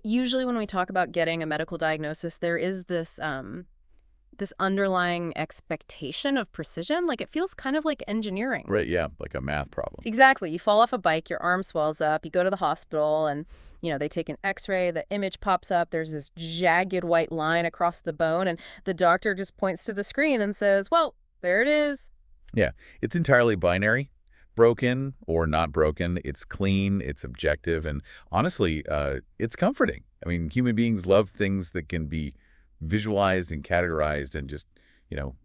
Usually when we talk about getting a medical diagnosis, there is this underlying expectation of precision. Like, it feels kind of like engineering. Right, yeah, like a math problem. Exactly. You fall off a bike, your arm swells up, you go to the hospital, and, they take an x-ray, the image pops up, there's this jagged white line across the bone, and the doctor just points to the screen and says, well, there it is. Yeah, it's entirely binary. Broken or not broken, it's clean, it's objective, and honestly, it's comforting. I mean, human beings love things that can be visualized and categorized and just, you know,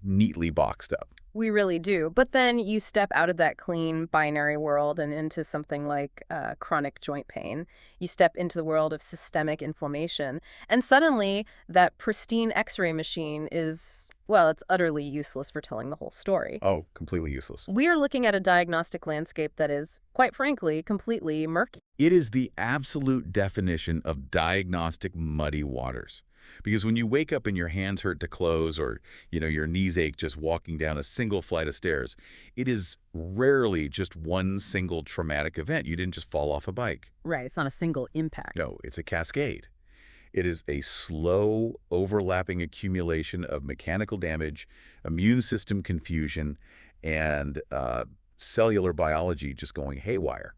neatly boxed up. We really do. But then you step out of that clean binary world and into something like chronic joint pain. You step into the world of systemic inflammation. And suddenly that pristine x-ray machine is, well, it's utterly useless for telling the whole story. Oh, completely useless. We are looking at a diagnostic landscape that is, quite frankly, completely murky. It is the absolute definition of diagnostic muddy waters. Because when you wake up and your hands hurt to close or, your knees ache just walking down a single flight of stairs, it is rarely just one single traumatic event. You didn't just fall off a bike. Right. It's not a single impact. No, it's a cascade. It is a slow, overlapping accumulation of mechanical damage, immune system confusion, and cellular biology just going haywire.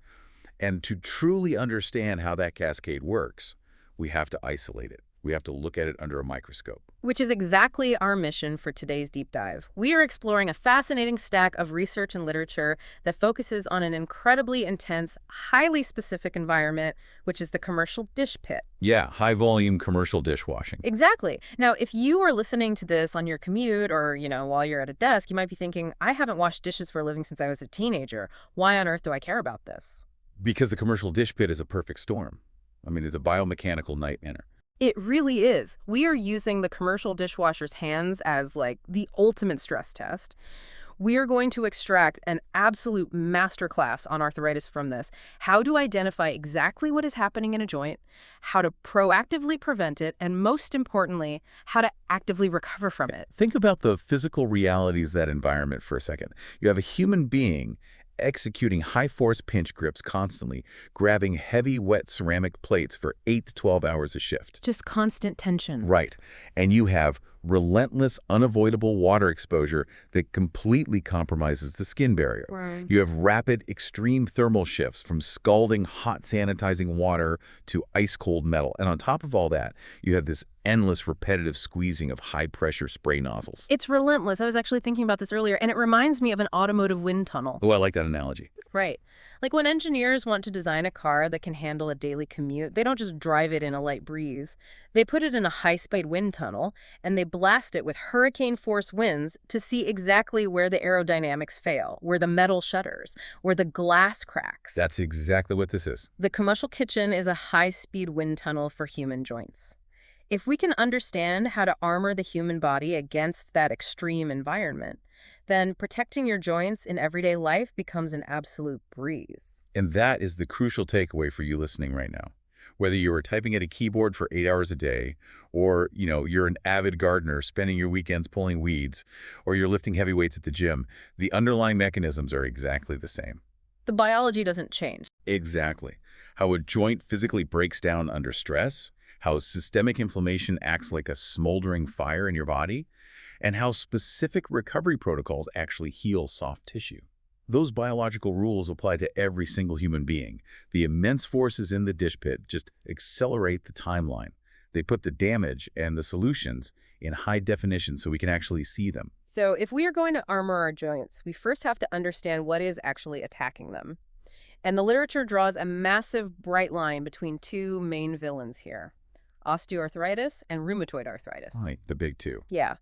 And to truly understand how that cascade works, we have to isolate it. We have to look at it under a microscope. Which is exactly our mission for today's deep dive. We are exploring a fascinating stack of research and literature that focuses on an incredibly intense, highly specific environment, which is the commercial dish pit. Yeah, high-volume commercial dishwashing. Exactly. Now, if you are listening to this on your commute or, while you're at a desk, you might be thinking, I haven't washed dishes for a living since I was a teenager. Why on earth do I care about this? Because the commercial dish pit is a perfect storm. I mean, it's a biomechanical nightmare. It really is. We are using the commercial dishwasher's hands as, the ultimate stress test. We are going to extract an absolute masterclass on arthritis from this. How to identify exactly what is happening in a joint, how to proactively prevent it, and most importantly, how to actively recover from it. Think about the physical realities of that environment for a second. You have a human being executing high-force pinch grips constantly, grabbing heavy, wet ceramic plates for 8 to 12 hours a shift. Just constant tension. Right. And you have relentless, unavoidable water exposure that completely compromises the skin barrier. Right. You have rapid, extreme thermal shifts from scalding hot sanitizing water to ice-cold metal. And on top of all that, you have this endless, repetitive squeezing of high-pressure spray nozzles. It's relentless. I was actually thinking about this earlier, and it reminds me of an automotive wind tunnel. Oh, I like that analogy. Right. Like when engineers want to design a car that can handle a daily commute, they don't just drive it in a light breeze. They put it in a high-speed wind tunnel, and they blast it with hurricane-force winds to see exactly where the aerodynamics fail, where the metal shudders, where the glass cracks. That's exactly what this is. The commercial kitchen is a high-speed wind tunnel for human joints. If we can understand how to armor the human body against that extreme environment, then protecting your joints in everyday life becomes an absolute breeze. And that is the crucial takeaway for you listening right now. Whether you are typing at a keyboard for 8 hours a day, or, you're an avid gardener spending your weekends pulling weeds, or you're lifting heavy weights at the gym, the underlying mechanisms are exactly the same. The biology doesn't change. Exactly. How a joint physically breaks down under stress, how systemic inflammation acts like a smoldering fire in your body, and how specific recovery protocols actually heal soft tissue. Those biological rules apply to every single human being. The immense forces in the dish pit just accelerate the timeline. They put the damage and the solutions in high definition so we can actually see them. So if we are going to armor our joints, we first have to understand what is actually attacking them. And the literature draws a massive bright line between two main villains here: osteoarthritis and rheumatoid arthritis. Right, the big two. Yeah.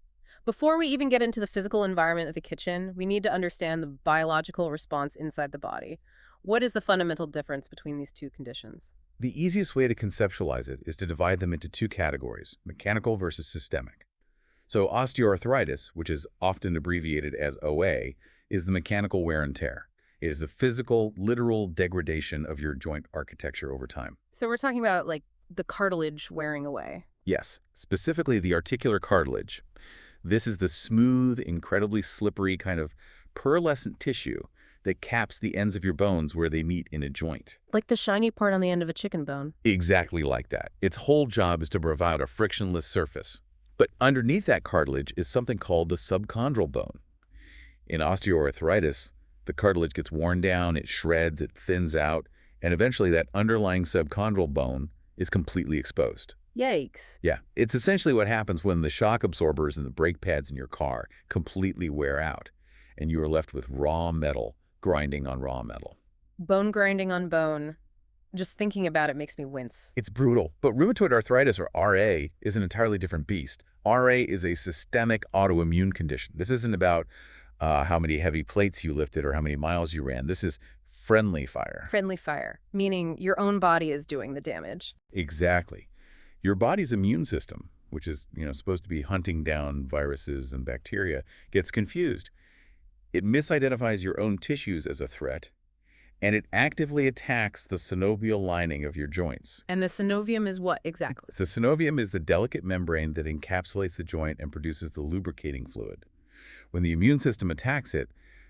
Before we even get into the physical environment of the kitchen, we need to understand the biological response inside the body. What is the fundamental difference between these two conditions? The easiest way to conceptualize it is to divide them into two categories, mechanical versus systemic. So osteoarthritis, which is often abbreviated as OA, is the mechanical wear and tear. It is the physical, literal degradation of your joint architecture over time. So we're talking about, the cartilage wearing away. Yes, specifically the articular cartilage. This is the smooth, incredibly slippery kind of pearlescent tissue that caps the ends of your bones where they meet in a joint. Like the shiny part on the end of a chicken bone. Exactly like that. Its whole job is to provide a frictionless surface. But underneath that cartilage is something called the subchondral bone. In osteoarthritis, the cartilage gets worn down, it shreds, it thins out, and eventually that underlying subchondral bone is completely exposed. Yikes. Yeah, it's essentially what happens when the shock absorbers and the brake pads in your car completely wear out, and you are left with raw metal grinding on raw metal. Bone grinding on bone. Just thinking about it makes me wince. It's brutal, but rheumatoid arthritis, or RA, is an entirely different beast. RA is a systemic autoimmune condition. This isn't about how many heavy plates you lifted or how many miles you ran. This is friendly fire. Friendly fire, meaning your own body is doing the damage. Exactly. Your body's immune system, which is, supposed to be hunting down viruses and bacteria, gets confused. It misidentifies your own tissues as a threat, and it actively attacks the synovial lining of your joints. And the synovium is what exactly? The synovium is the delicate membrane that encapsulates the joint and produces the lubricating fluid. When the immune system attacks it,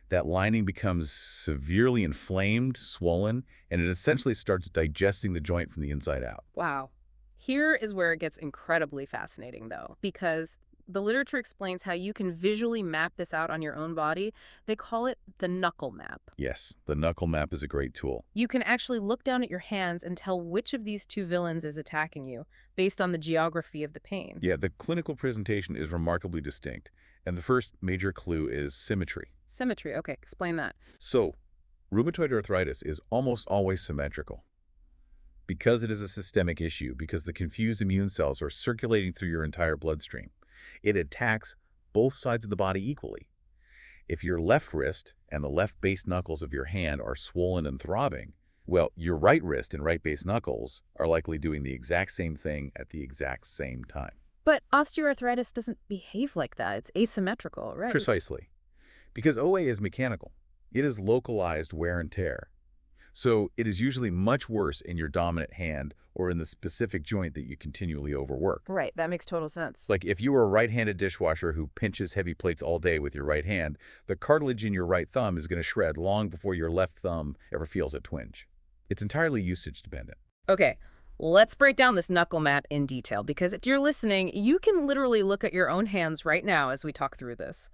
that lining becomes severely inflamed, swollen, and it essentially starts digesting the joint from the inside out. Wow. Here is where it gets incredibly fascinating, though, because the literature explains how you can visually map this out on your own body. They call it the knuckle map. Yes, the knuckle map is a great tool. You can actually look down at your hands and tell which of these two villains is attacking you based on the geography of the pain. Yeah, the clinical presentation is remarkably distinct, and the first major clue is symmetry. Symmetry, okay, explain that. So, rheumatoid arthritis is almost always symmetrical. Because it is a systemic issue, because the confused immune cells are circulating through your entire bloodstream, it attacks both sides of the body equally. If your left wrist and the left base knuckles of your hand are swollen and throbbing, well, your right wrist and right base knuckles are likely doing the exact same thing at the exact same time. But osteoarthritis doesn't behave like that. It's asymmetrical, right? Precisely. Because OA is mechanical. It is localized wear and tear. So it is usually much worse in your dominant hand or in the specific joint that you continually overwork. Right, that makes total sense. Like if you were a right-handed dishwasher who pinches heavy plates all day with your right hand, the cartilage in your right thumb is going to shred long before your left thumb ever feels a twinge. It's entirely usage dependent. Okay, let's break down this knuckle map in detail, because if you're listening, you can literally look at your own hands right now as we talk through this.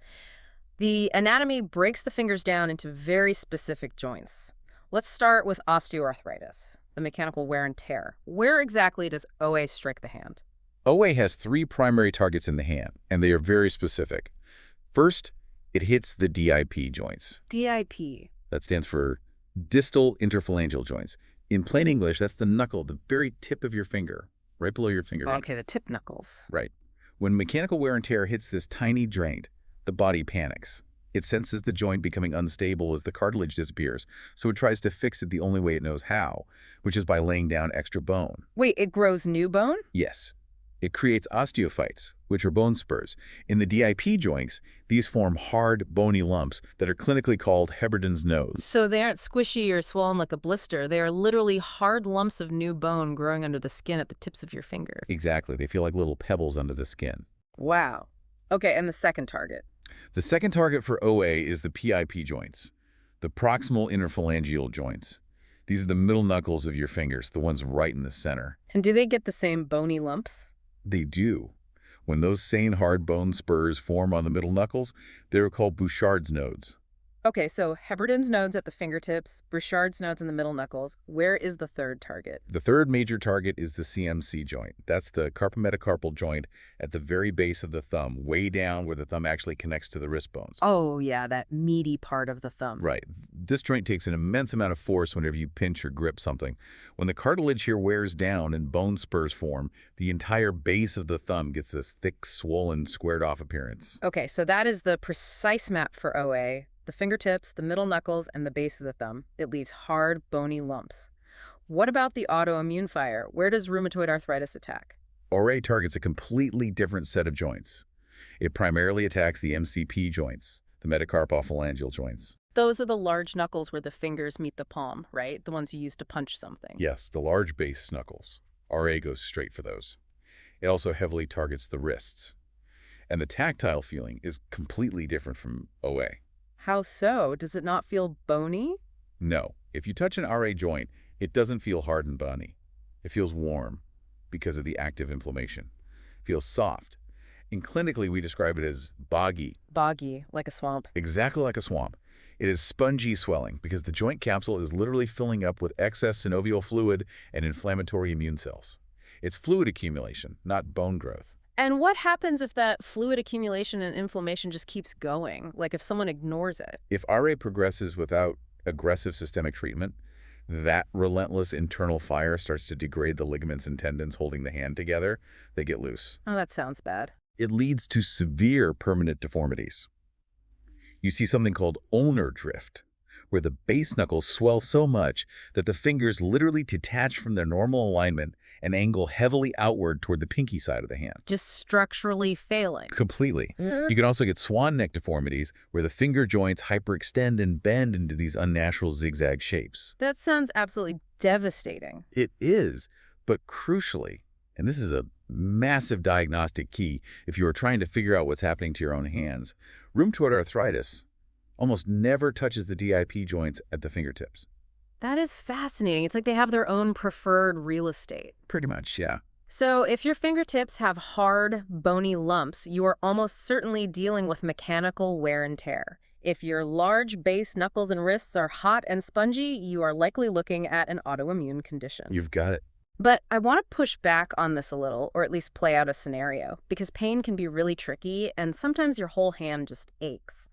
The anatomy breaks the fingers down into very specific joints. Let's start with osteoarthritis, the mechanical wear and tear. Where exactly does OA strike the hand? OA has 3 primary targets in the hand, and they are very specific. First, it hits the DIP joints. DIP. That stands for distal interphalangeal joints. In plain English, that's the knuckle, the very tip of your finger, right below your fingernail. Okay, the tip knuckles. Right. When mechanical wear and tear hits this tiny joint, the body panics. It senses the joint becoming unstable as the cartilage disappears, so it tries to fix it the only way it knows how, which is by laying down extra bone. Wait, it grows new bone? Yes. It creates osteophytes, which are bone spurs. In the DIP joints, these form hard, bony lumps that are clinically called Heberden's nose. So they aren't squishy or swollen like a blister. They are literally hard lumps of new bone growing under the skin at the tips of your fingers. Exactly. They feel like little pebbles under the skin. Wow. Okay, and the second target? The second target for OA is the PIP joints, the proximal interphalangeal joints. These are the middle knuckles of your fingers, the ones right in the center. And do they get the same bony lumps? They do. When those same hard bone spurs form on the middle knuckles, they're called Bouchard's nodes. Okay, so Heberden's nodes at the fingertips, Bouchard's nodes in the middle knuckles. Where is the third target? The third major target is the CMC joint. That's the carpometacarpal joint at the very base of the thumb, way down where the thumb actually connects to the wrist bones. Oh, yeah, that meaty part of the thumb. Right. This joint takes an immense amount of force whenever you pinch or grip something. When the cartilage here wears down and bone spurs form, the entire base of the thumb gets this thick, swollen, squared-off appearance. Okay, so that is the precise map for OA. The fingertips, the middle knuckles, and the base of the thumb. It leaves hard, bony lumps. What about the autoimmune fire? Where does rheumatoid arthritis attack? RA targets a completely different set of joints. It primarily attacks the MCP joints, the metacarpophalangeal joints. Those are the large knuckles where the fingers meet the palm, right? The ones you use to punch something. Yes, the large base knuckles. RA goes straight for those. It also heavily targets the wrists. And the tactile feeling is completely different from OA. How so? Does it not feel bony? No. If you touch an RA joint, it doesn't feel hard and bony. It feels warm because of the active inflammation. It feels soft. And clinically, we describe it as boggy. Boggy, like a swamp. Exactly like a swamp. It is spongy swelling because the joint capsule is literally filling up with excess synovial fluid and inflammatory immune cells. It's fluid accumulation, not bone growth. And what happens if that fluid accumulation and inflammation just keeps going? Like if someone ignores it? If RA progresses without aggressive systemic treatment, that relentless internal fire starts to degrade the ligaments and tendons holding the hand together. They get loose. Oh, that sounds bad. It leads to severe permanent deformities. You see something called ulnar drift, where the base knuckles swell so much that the fingers literally detach from their normal alignment and angle heavily outward toward the pinky side of the hand. Just structurally failing. Completely. You can also get swan neck deformities, where the finger joints hyperextend and bend into these unnatural zigzag shapes. That sounds absolutely devastating. It is, but crucially, and this is a massive diagnostic key if you are trying to figure out what's happening to your own hands, rheumatoid arthritis almost never touches the DIP joints at the fingertips. That is fascinating. It's like they have their own preferred real estate. Pretty much, yeah. So if your fingertips have hard, bony lumps, you are almost certainly dealing with mechanical wear and tear. If your large base knuckles and wrists are hot and spongy, you are likely looking at an autoimmune condition. You've got it. But I want to push back on this a little, or at least play out a scenario, because pain can be really tricky, and sometimes your whole hand just aches.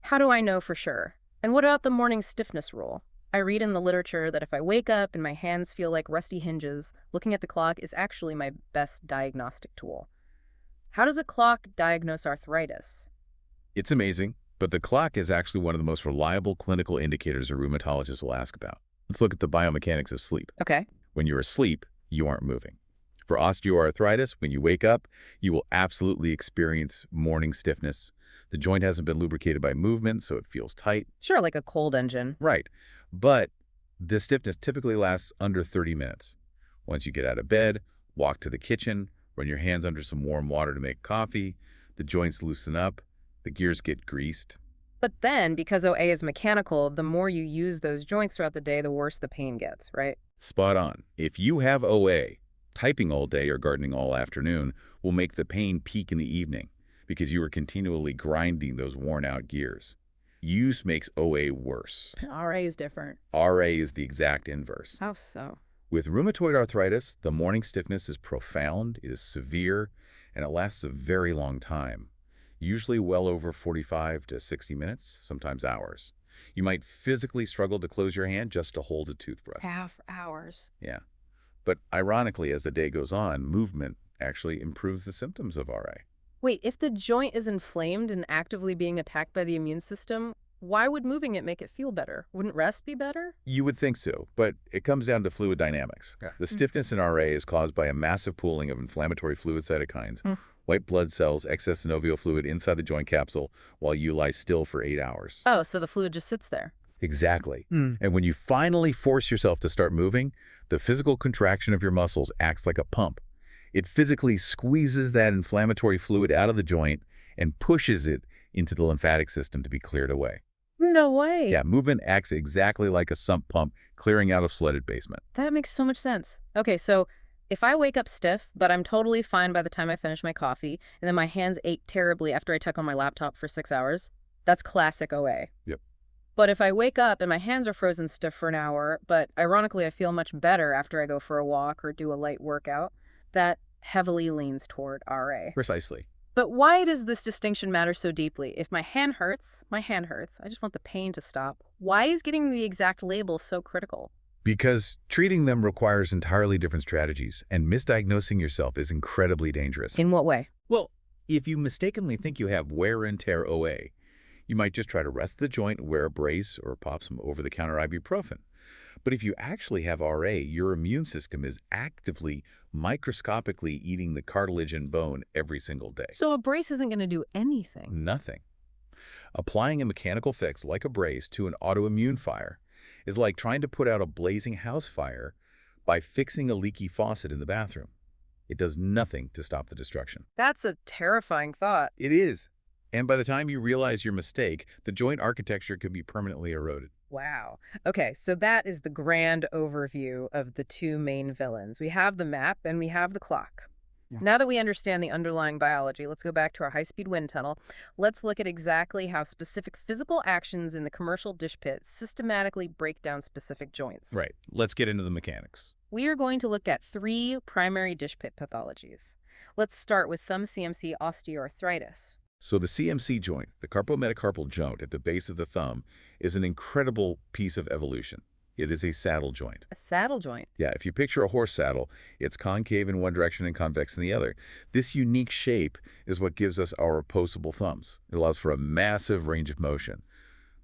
How do I know for sure? And what about the morning stiffness rule? I read in the literature that if I wake up and my hands feel like rusty hinges, looking at the clock is actually my best diagnostic tool. How does a clock diagnose arthritis? It's amazing, but the clock is actually one of the most reliable clinical indicators a rheumatologist will ask about. Let's look at the biomechanics of sleep. Okay. When you're asleep, you aren't moving. For osteoarthritis, when you wake up, you will absolutely experience morning stiffness. The joint hasn't been lubricated by movement, so it feels tight. Sure, like a cold engine. Right. But this stiffness typically lasts under 30 minutes. Once you get out of bed, walk to the kitchen, run your hands under some warm water to make coffee, the joints loosen up, the gears get greased. But then, because OA is mechanical, the more you use those joints throughout the day, the worse the pain gets, right? Spot on. If you have OA, typing all day or gardening all afternoon will make the pain peak in the evening because you are continually grinding those worn-out gears. Use makes OA worse. RA is different. RA is the exact inverse. How so? With rheumatoid arthritis, the morning stiffness is profound, it is severe, and it lasts a very long time, usually well over 45 to 60 minutes, sometimes hours. You might physically struggle to close your hand just to hold a toothbrush. Half hours. Yeah. But ironically, as the day goes on, movement actually improves the symptoms of RA. Wait, if the joint is inflamed and actively being attacked by the immune system, why would moving it make it feel better? Wouldn't rest be better? You would think so, but it comes down to fluid dynamics. Yeah. The stiffness in RA is caused by a massive pooling of inflammatory fluid cytokines, white blood cells, excess synovial fluid inside the joint capsule while you lie still for 8 hours. Oh, so the fluid just sits there. Exactly. And when you finally force yourself to start moving, the physical contraction of your muscles acts like a pump. It physically squeezes that inflammatory fluid out of the joint and pushes it into the lymphatic system to be cleared away. No way. Yeah, movement acts exactly like a sump pump clearing out a flooded basement. That makes so much sense. Okay, so if I wake up stiff, but I'm totally fine by the time I finish my coffee, and then my hands ache terribly after I tuck on my laptop for 6 hours, that's classic OA. Yep. But if I wake up and my hands are frozen stiff for an hour, but ironically I feel much better after I go for a walk or do a light workout, that heavily leans toward RA. Precisely. But why does this distinction matter so deeply? If my hand hurts, my hand hurts. I just want the pain to stop. Why is getting the exact label so critical? Because treating them requires entirely different strategies, and misdiagnosing yourself is incredibly dangerous. In what way? Well, if you mistakenly think you have wear and tear OA, you might just try to rest the joint, wear a brace, or pop some over-the-counter ibuprofen. But if you actually have RA, your immune system is actively, microscopically eating the cartilage and bone every single day. So a brace isn't going to do anything. Nothing. Applying a mechanical fix like a brace to an autoimmune fire is like trying to put out a blazing house fire by fixing a leaky faucet in the bathroom. It does nothing to stop the destruction. That's a terrifying thought. It is. And by the time you realize your mistake, the joint architecture could be permanently eroded. Wow. Okay, so that is the grand overview of the two main villains. We have the map and we have the clock. Yeah. Now that we understand the underlying biology, let's go back to our high-speed wind tunnel. Let's look at exactly how specific physical actions in the commercial dish pit systematically break down specific joints. Right. Let's get into the mechanics. We are going to look at three primary dish pit pathologies. Let's start with thumb CMC osteoarthritis. So the CMC joint, the carpometacarpal joint at the base of the thumb, is an incredible piece of evolution. It is a saddle joint. A saddle joint. Yeah, if you picture a horse saddle, it's concave in one direction and convex in the other. This unique shape is what gives us our opposable thumbs. It allows for a massive range of motion.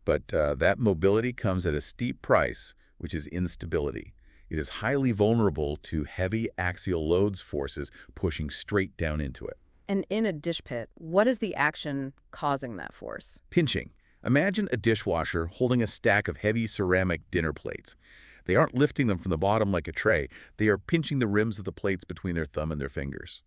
But that mobility comes at a steep price, which is instability. It is highly vulnerable to heavy axial loads forces pushing straight down into it. And in a dish pit, what is the action causing that force? Pinching. Imagine a dishwasher holding a stack of heavy ceramic dinner plates. They aren't lifting them from the bottom like a tray. They are pinching the rims of the plates between their thumb and their fingers.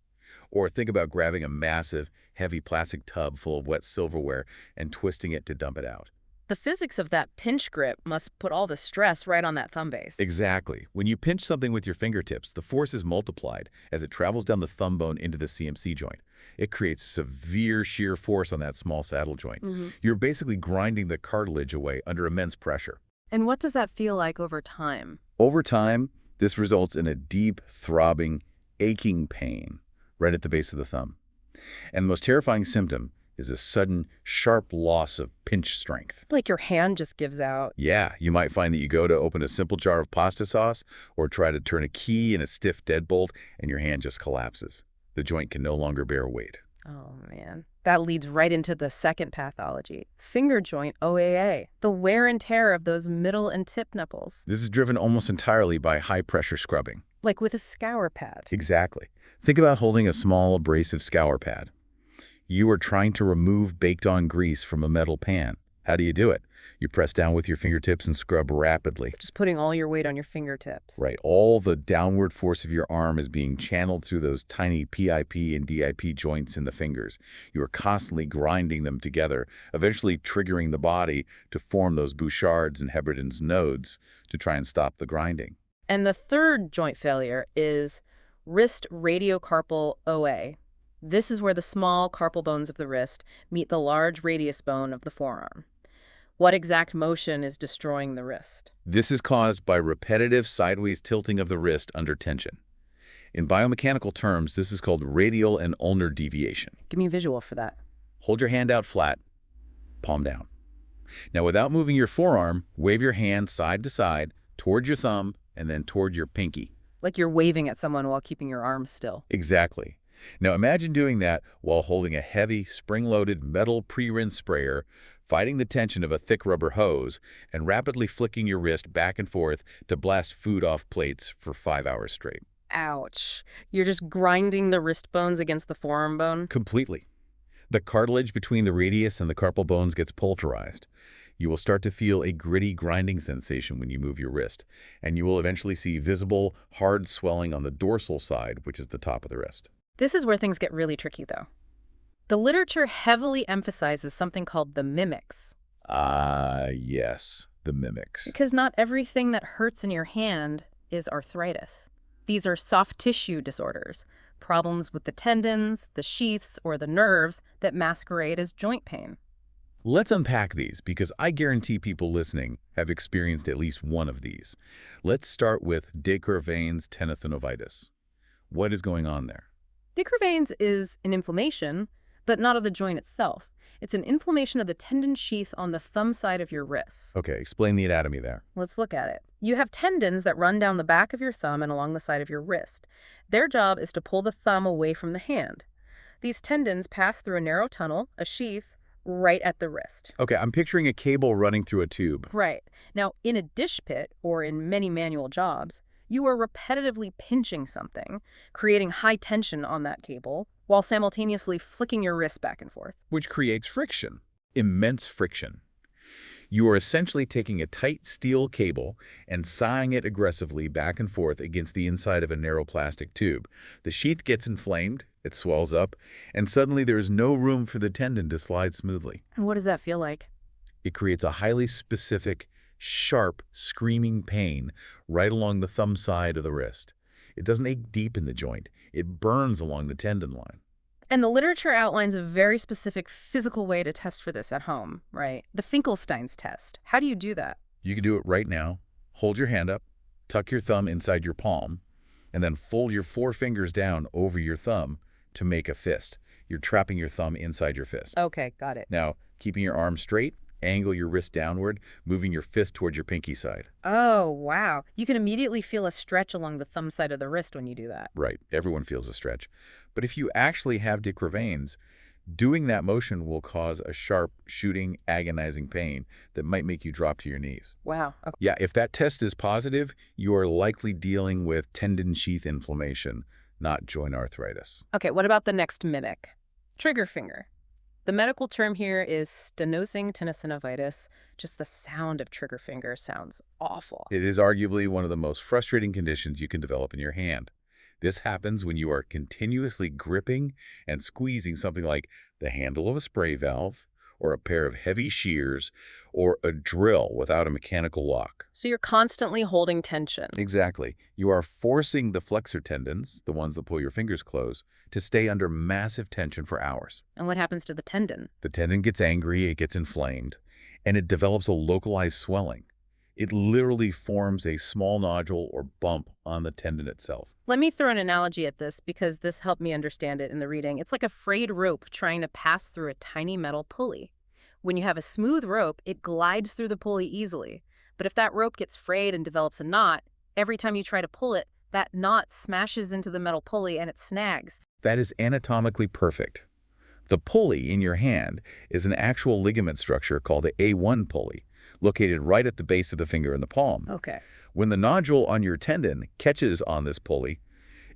Or think about grabbing a massive, heavy plastic tub full of wet silverware and twisting it to dump it out. The physics of that pinch grip must put all the stress right on that thumb base. Exactly. When you pinch something with your fingertips, the force is multiplied as it travels down the thumb bone into the CMC joint. It creates severe shear force on that small saddle joint. You're basically grinding the cartilage away under immense pressure. And what does that feel like over time? Over time, this results in a deep, throbbing, aching pain right at the base of the thumb. And the most terrifying symptom is a sudden, sharp loss of pinch strength. Like your hand just gives out. Yeah, you might find that you go to open a simple jar of pasta sauce or try to turn a key in a stiff deadbolt and your hand just collapses. The joint can no longer bear weight. Oh, man. That leads right into the second pathology, finger joint OAA, the wear and tear of those middle and tip nipples. This is driven almost entirely by high-pressure scrubbing. Like with a scour pad. Exactly. Think about holding a small abrasive scour pad. You are trying to remove baked-on grease from a metal pan. How do you do it? You press down with your fingertips and scrub rapidly. Just putting all your weight on your fingertips. Right. All the downward force of your arm is being channeled through those tiny PIP and DIP joints in the fingers. You are constantly grinding them together, eventually triggering the body to form those Bouchard's and Heberden's nodes to try and stop the grinding. And the third joint failure is wrist radiocarpal OA. This is where the small carpal bones of the wrist meet the large radius bone of the forearm. What exact motion is destroying the wrist? This is caused by repetitive sideways tilting of the wrist under tension. In biomechanical terms, this is called radial and ulnar deviation. Give me a visual for that. Hold your hand out flat, palm down. Now, without moving your forearm, wave your hand side to side toward your thumb and then toward your pinky. Like you're waving at someone while keeping your arms still. Exactly. Now imagine doing that while holding a heavy, spring-loaded metal pre-rinse sprayer, fighting the tension of a thick rubber hose, and rapidly flicking your wrist back and forth to blast food off plates for 5 hours straight. Ouch. You're just grinding the wrist bones against the forearm bone? Completely. The cartilage between the radius and the carpal bones gets pulverized. You will start to feel a gritty grinding sensation when you move your wrist, and you will eventually see visible, hard swelling on the dorsal side, which is the top of the wrist. This is where things get really tricky, though. The literature heavily emphasizes something called the mimics. Yes, the mimics. Because not everything that hurts in your hand is arthritis. These are soft tissue disorders, problems with the tendons, the sheaths, or the nerves that masquerade as joint pain. Let's unpack these because I guarantee people listening have experienced at least one of these. Let's start with de Quervain's tenosynovitis. What is going on there? De Quervain's is an inflammation, but not of the joint itself. It's an inflammation of the tendon sheath on the thumb side of your wrist. Okay, explain the anatomy there. Let's look at it. You have tendons that run down the back of your thumb and along the side of your wrist. Their job is to pull the thumb away from the hand. These tendons pass through a narrow tunnel, a sheath, right at the wrist. Okay, I'm picturing a cable running through a tube. Right. Now, in a dish pit or in many manual jobs, you are repetitively pinching something, creating high tension on that cable, while simultaneously flicking your wrist back and forth. Which creates friction. Immense friction. You are essentially taking a tight steel cable and sawing it aggressively back and forth against the inside of a narrow plastic tube. The sheath gets inflamed, it swells up, and suddenly there is no room for the tendon to slide smoothly. And what does that feel like? It creates a highly specific, sharp, screaming pain right along the thumb side of the wrist. It doesn't ache deep in the joint. It burns along the tendon line. And the literature outlines a very specific physical way to test for this at home, right? The Finkelstein's test. How do you do that? You can do it right now. Hold your hand up, tuck your thumb inside your palm, and then fold your 4 fingers down over your thumb to make a fist. You're trapping your thumb inside your fist. Okay, got it. Now, keeping your arm straight, angle your wrist downward, moving your fist toward your pinky side. Oh, wow. You can immediately feel a stretch along the thumb side of the wrist when you do that. Right, everyone feels a stretch. But if you actually have de Quervain's, doing that motion will cause a sharp, shooting, agonizing pain that might make you drop to your knees. Wow. Okay. Yeah, if that test is positive, you are likely dealing with tendon sheath inflammation, not joint arthritis. Okay, what about the next mimic? Trigger finger. The medical term here is stenosing tenosynovitis. Just the sound of trigger finger sounds awful. It is arguably one of the most frustrating conditions you can develop in your hand. This happens when you are continuously gripping and squeezing something like the handle of a spray valve, or a pair of heavy shears, or a drill without a mechanical lock. So you're constantly holding tension. Exactly. You are forcing the flexor tendons, the ones that pull your fingers close, to stay under massive tension for hours. And what happens to the tendon? The tendon gets angry, it gets inflamed, and it develops a localized swelling. It literally forms a small nodule or bump on the tendon itself. Let me throw an analogy at this because this helped me understand it in the reading. It's like a frayed rope trying to pass through a tiny metal pulley. When you have a smooth rope, it glides through the pulley easily. But if that rope gets frayed and develops a knot, every time you try to pull it, that knot smashes into the metal pulley and it snags. That is anatomically perfect. The pulley in your hand is an actual ligament structure called the A1 pulley, located right at the base of the finger in the palm. Okay. When the nodule on your tendon catches on this pulley,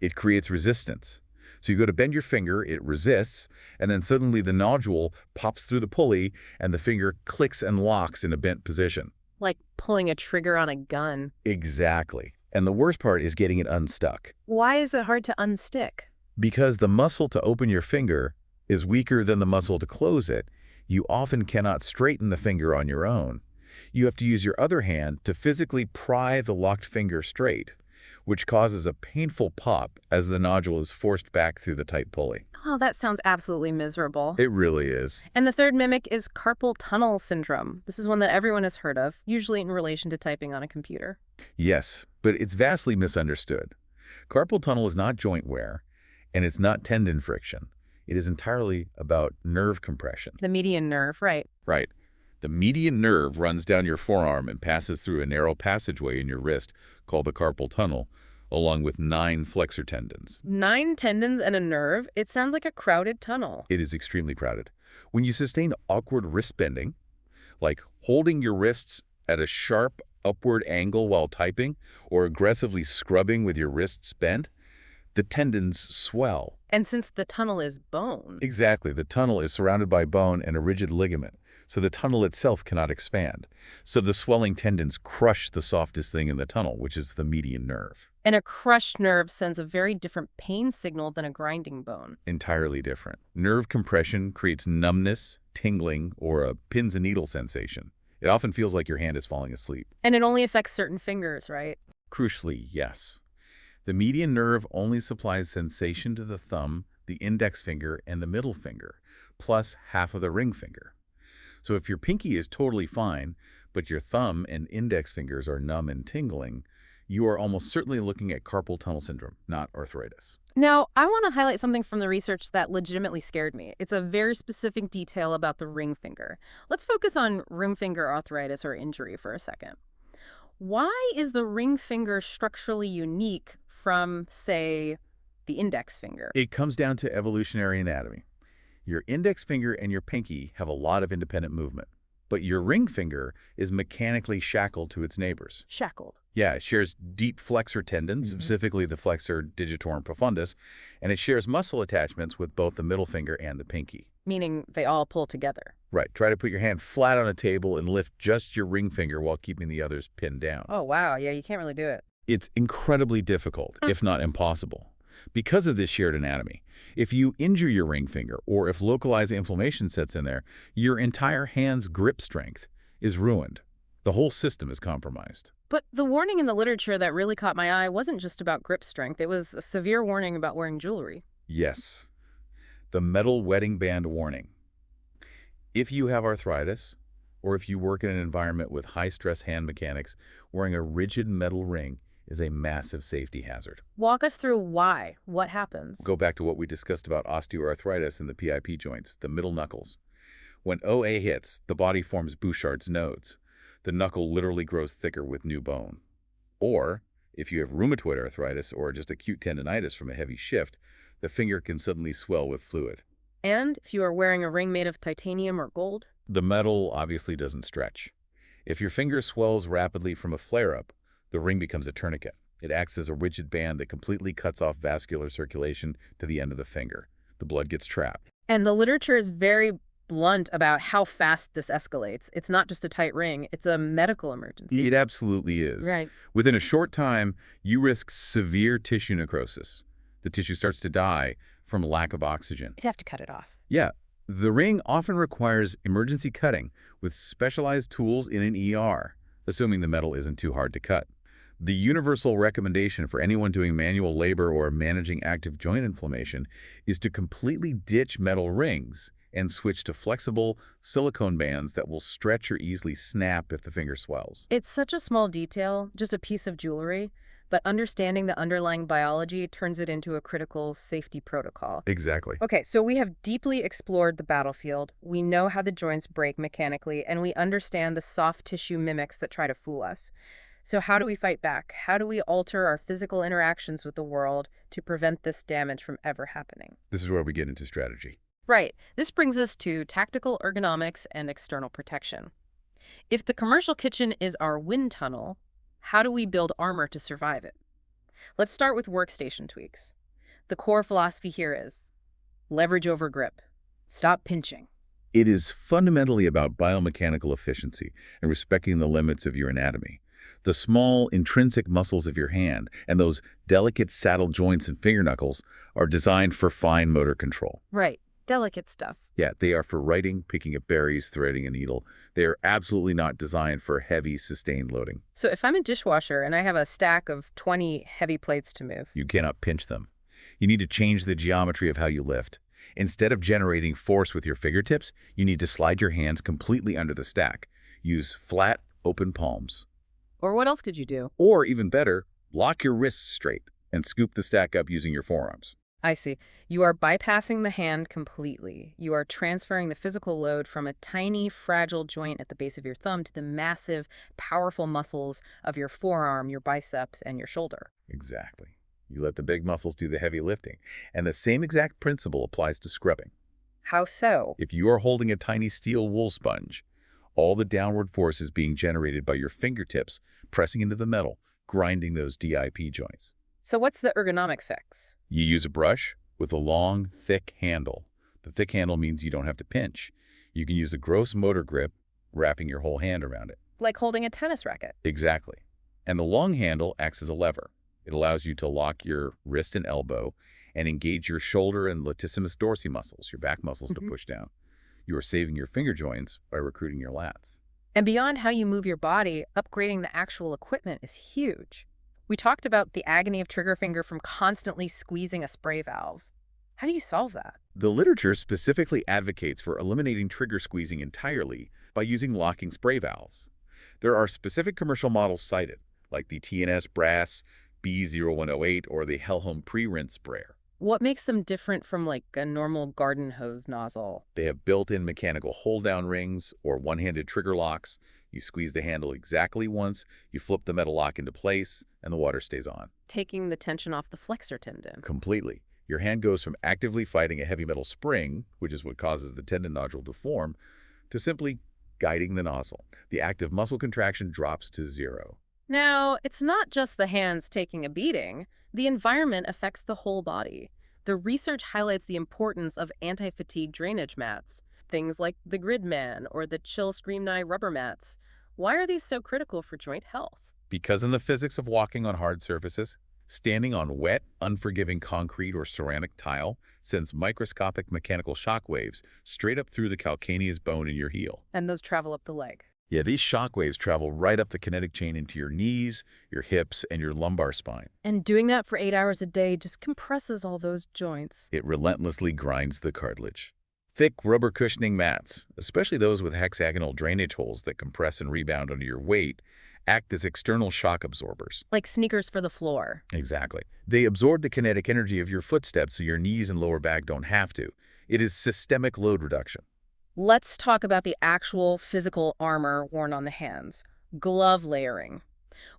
it creates resistance. So you go to bend your finger, it resists, and then suddenly the nodule pops through the pulley and the finger clicks and locks in a bent position. Like pulling a trigger on a gun. Exactly. And the worst part is getting it unstuck. Why is it hard to unstick? Because the muscle to open your finger is weaker than the muscle to close it, you often cannot straighten the finger on your own. You have to use your other hand to physically pry the locked finger straight, which causes a painful pop as the nodule is forced back through the tight pulley. Oh, that sounds absolutely miserable. It really is. And the third mimic is carpal tunnel syndrome. This is one that everyone has heard of, usually in relation to typing on a computer. Yes, but it's vastly misunderstood. Carpal tunnel is not joint wear, and it's not tendon friction. It is entirely about nerve compression. The median nerve, right. Right. The median nerve runs down your forearm and passes through a narrow passageway in your wrist called the carpal tunnel, along with 9 flexor tendons. 9 tendons and a nerve? It sounds like a crowded tunnel. It is extremely crowded. When you sustain awkward wrist bending, like holding your wrists at a sharp upward angle while typing, or aggressively scrubbing with your wrists bent, the tendons swell. And since the tunnel is bone. Exactly. The tunnel is surrounded by bone and a rigid ligament, so the tunnel itself cannot expand. So the swelling tendons crush the softest thing in the tunnel, which is the median nerve. And a crushed nerve sends a very different pain signal than a grinding bone. Entirely different. Nerve compression creates numbness, tingling, or a pins and needles sensation. It often feels like your hand is falling asleep. And it only affects certain fingers, right? Crucially, yes. The median nerve only supplies sensation to the thumb, the index finger, and the middle finger, plus half of the ring finger. So if your pinky is totally fine, but your thumb and index fingers are numb and tingling, you are almost certainly looking at carpal tunnel syndrome, not arthritis. Now, I want to highlight something from the research that legitimately scared me. It's a very specific detail about the ring finger. Let's focus on ring finger arthritis or injury for a second. Why is the ring finger structurally unique from, say, the index finger? It comes down to evolutionary anatomy. Your index finger and your pinky have a lot of independent movement, but your ring finger is mechanically shackled to its neighbors. Shackled. Yeah, it shares deep flexor tendons, specifically the flexor digitorum profundus, and it shares muscle attachments with both the middle finger and the pinky. Meaning they all pull together. Right. Try to put your hand flat on a table and lift just your ring finger while keeping the others pinned down. Oh, wow. Yeah, you can't really do it. It's incredibly difficult, if not impossible, because of this shared anatomy. If you injure your ring finger or if localized inflammation sets in there, your entire hand's grip strength is ruined. The whole system is compromised. But the warning in the literature that really caught my eye wasn't just about grip strength. It was a severe warning about wearing jewelry. Yes, the metal wedding band warning. If you have arthritis, or if you work in an environment with high-stress hand mechanics, wearing a rigid metal ring is a massive safety hazard. Walk us through why. What happens? Go back to what we discussed about osteoarthritis in the PIP joints, the middle knuckles. When OA hits, the body forms Bouchard's nodes. The knuckle literally grows thicker with new bone. Or, if you have rheumatoid arthritis or just acute tendinitis from a heavy shift, the finger can suddenly swell with fluid. And if you are wearing a ring made of titanium or gold? The metal obviously doesn't stretch. If your finger swells rapidly from a flare-up, the ring becomes a tourniquet. It acts as a rigid band that completely cuts off vascular circulation to the end of the finger. The blood gets trapped. And the literature is very blunt about how fast this escalates. It's not just a tight ring, it's a medical emergency. It absolutely is. Right. Within a short time, you risk severe tissue necrosis. The tissue starts to die from lack of oxygen. You'd have to cut it off. Yeah. The ring often requires emergency cutting with specialized tools in an ER, assuming the metal isn't too hard to cut. The universal recommendation for anyone doing manual labor or managing active joint inflammation is to completely ditch metal rings and switch to flexible silicone bands that will stretch or easily snap if the finger swells. It's such a small detail, just a piece of jewelry, but understanding the underlying biology turns it into a critical safety protocol. Exactly. Okay, so we have deeply explored the battlefield. We know how the joints break mechanically, and we understand the soft tissue mimics that try to fool us. So how do we fight back? How do we alter our physical interactions with the world to prevent this damage from ever happening? This is where we get into strategy. Right. This brings us to tactical ergonomics and external protection. If the commercial kitchen is our wind tunnel, how do we build armor to survive it? Let's start with workstation tweaks. The core philosophy here is leverage over grip. Stop pinching. It is fundamentally about biomechanical efficiency and respecting the limits of your anatomy. The small, intrinsic muscles of your hand and those delicate saddle joints and finger knuckles are designed for fine motor control. Right. Delicate stuff. Yeah, they are for writing, picking up berries, threading a needle. They are absolutely not designed for heavy, sustained loading. So if I'm a dishwasher and I have a stack of 20 heavy plates to move, You cannot pinch them. You need to change the geometry of how you lift. Instead of generating force with your fingertips, you need to slide your hands completely under the stack. Use flat, open palms. or what else could you do? Or even better, lock your wrists straight and scoop the stack up using your forearms. I see. You are bypassing the hand completely. You are transferring the physical load from a tiny, fragile joint at the base of your thumb to the massive, powerful muscles of your forearm, your biceps, and your shoulder. Exactly. You let the big muscles do the heavy lifting. And the same exact principle applies to scrubbing. How so? If you are holding a tiny steel wool sponge, all the downward force is being generated by your fingertips pressing into the metal, grinding those DIP joints. So what's the ergonomic fix? You use a brush with a long, thick handle. The thick handle means you don't have to pinch. You can use a gross motor grip, wrapping your whole hand around it. Like holding a tennis racket. Exactly. And the long handle acts as a lever. It allows you to lock your wrist and elbow and engage your shoulder and latissimus dorsi muscles, your back muscles, to push down. You are saving your finger joints by recruiting your lats. And beyond how you move your body, upgrading the actual equipment is huge. We talked about the agony of trigger finger from constantly squeezing a spray valve. How do you solve that? The literature specifically advocates for eliminating trigger squeezing entirely by using locking spray valves. There are specific commercial models cited, like the TNS Brass B0108 or the Helholm pre-rinse sprayer. What makes them different from like a normal garden hose nozzle? They have built-in mechanical hold-down rings or one-handed trigger locks. You squeeze the handle exactly once, you flip the metal lock into place, and the water stays on. Taking the tension off the flexor tendon. Completely. Your hand goes from actively fighting a heavy metal spring, which is what causes the tendon nodule to form, to simply guiding the nozzle. The active muscle contraction drops to zero. Now, it's not just the hands taking a beating. The environment affects the whole body. The research highlights the importance of anti-fatigue drainage mats. Things like the Gridman or the Chill Scream Nye rubber mats. Why are these so critical for joint health? Because in the physics of walking on hard surfaces, standing on wet, unforgiving concrete or ceramic tile sends microscopic mechanical shock waves straight up through the calcaneus bone in your heel. And those travel up the leg. Yeah, these shock waves travel right up the kinetic chain into your knees, your hips, and your lumbar spine. And doing that for 8 hours a day just compresses all those joints. It relentlessly grinds the cartilage. Thick rubber cushioning mats, especially those with hexagonal drainage holes that compress and rebound under your weight, act as external shock absorbers. Like sneakers for the floor. Exactly. They absorb the kinetic energy of your footsteps so your knees and lower back don't have to. It is systemic load reduction. Let's talk about the actual physical armor worn on the hands. Glove layering.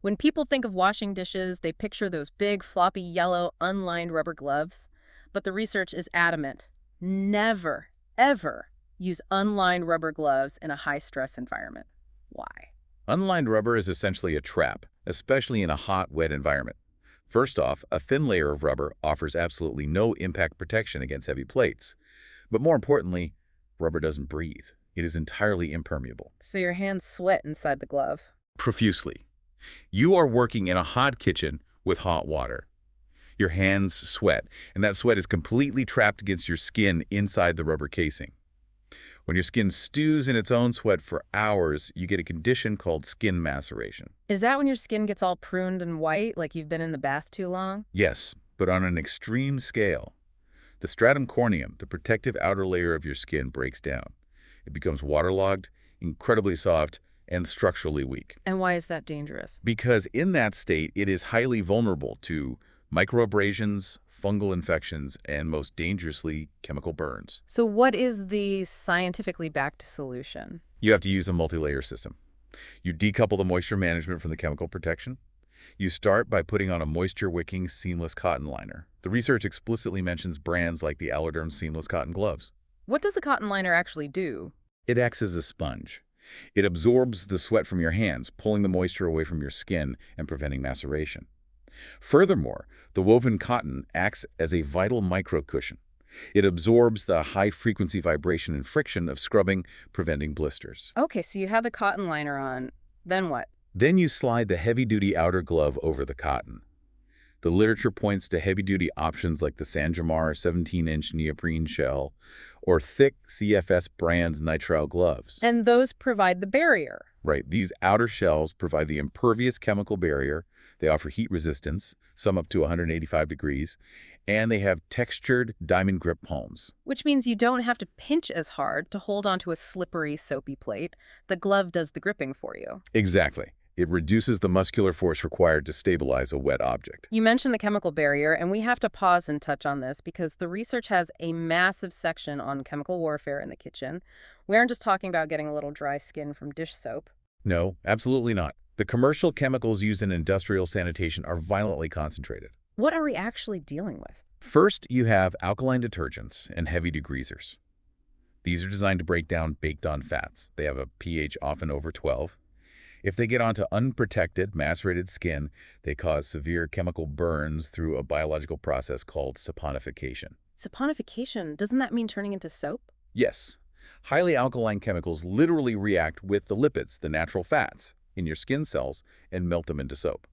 When people think of washing dishes, they picture those big, floppy, yellow, unlined rubber gloves. But the research is adamant. Never, ever use unlined rubber gloves in a high-stress environment. Why? Unlined rubber is essentially a trap, especially in a hot, wet environment. First off, a thin layer of rubber offers absolutely no impact protection against heavy plates. But more importantly, rubber doesn't breathe. It is entirely impermeable. So your hands sweat inside the glove. Profusely. You are working in a hot kitchen with hot water. Your hands sweat, and that sweat is completely trapped against your skin inside the rubber casing. When your skin stews in its own sweat for hours, you get a condition called skin maceration. Is that when your skin gets all pruned and white, like you've been in the bath too long? Yes, but on an extreme scale. The stratum corneum, the protective outer layer of your skin, breaks down. It becomes waterlogged, incredibly soft, and structurally weak. And why is that dangerous? Because in that state, it is highly vulnerable to microabrasions, fungal infections, and most dangerously, chemical burns. So what is the scientifically backed solution? You have to use a multi-layer system. You decouple the moisture management from the chemical protection. You start by putting on a moisture-wicking seamless cotton liner. The research explicitly mentions brands like the Alloderm seamless cotton gloves. What does a cotton liner actually do? It acts as a sponge. It absorbs the sweat from your hands, pulling the moisture away from your skin and preventing maceration. Furthermore, the woven cotton acts as a vital micro-cushion. It absorbs the high-frequency vibration and friction of scrubbing, preventing blisters. Okay, so you have the cotton liner on. Then what? Then you slide the heavy-duty outer glove over the cotton. The literature points to heavy-duty options like the Sanjamar 17-inch neoprene shell or thick CFS brands nitrile gloves. And those provide the barrier. Right. These outer shells provide the impervious chemical barrier. They offer heat resistance, some up to 185 degrees, and they have textured diamond grip palms. Which means you don't have to pinch as hard to hold onto a slippery, soapy plate. The glove does the gripping for you. Exactly. It reduces the muscular force required to stabilize a wet object. You mentioned the chemical barrier, and we have to pause and touch on this because the research has a massive section on chemical warfare in the kitchen. We aren't just talking about getting a little dry skin from dish soap. No, absolutely not. The commercial chemicals used in industrial sanitation are violently concentrated. What are we actually dealing with? First, you have alkaline detergents and heavy degreasers. These are designed to break down baked-on fats. They have a pH often over 12. If they get onto unprotected, macerated skin, they cause severe chemical burns through a biological process called saponification. Saponification, doesn't that mean turning into soap? Yes. Highly alkaline chemicals literally react with the lipids, the natural fats, in your skin cells and melt them into soap.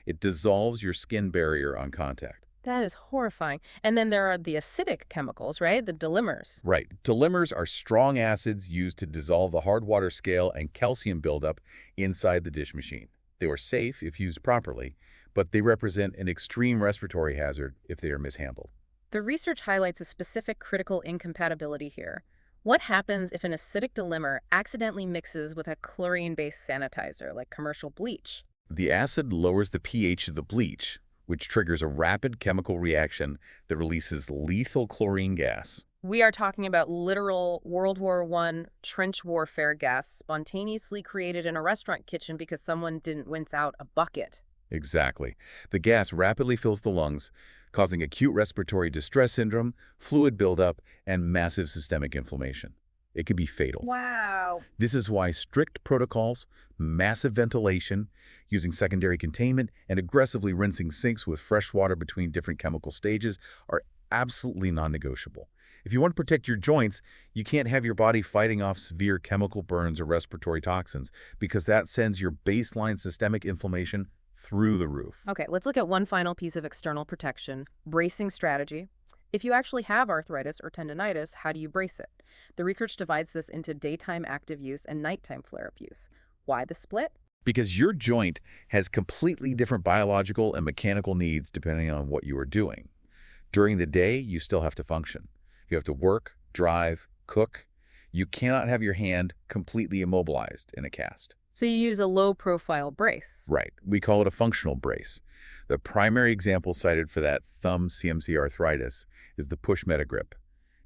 It dissolves your skin barrier on contact. That is horrifying. And then there are the acidic chemicals, right? The dilimers. Right. Dilimers are strong acids used to dissolve the hard water scale and calcium buildup inside the dish machine. They are safe if used properly, but they represent an extreme respiratory hazard if they are mishandled. The research highlights a specific critical incompatibility here. What happens if an acidic dilimer accidentally mixes with a chlorine-based sanitizer like commercial bleach? The acid lowers the pH of the bleach, which triggers a rapid chemical reaction that releases lethal chlorine gas. We are talking about literal World War I trench warfare gas spontaneously created in a restaurant kitchen because someone didn't rinse out a bucket. Exactly. The gas rapidly fills the lungs, causing acute respiratory distress syndrome, fluid buildup, and massive systemic inflammation. It can be fatal. Wow. This is why strict protocols, massive ventilation, using secondary containment, and aggressively rinsing sinks with fresh water between different chemical stages are absolutely non-negotiable. If you want to protect your joints, you can't have your body fighting off severe chemical burns or respiratory toxins because that sends your baseline systemic inflammation through the roof. Okay, let's look at one final piece of external protection, bracing strategy. If you actually have arthritis or tendonitis, how do you brace it? The research divides this into daytime active use and nighttime flare-up use. Why the split? Because your joint has completely different biological and mechanical needs depending on what you are doing. During the day, you still have to function. You have to work, drive, cook. You cannot have your hand completely immobilized in a cast. So you use a low-profile brace. Right. We call it a functional brace. The primary example cited for that thumb CMC arthritis is the Push Metagrip.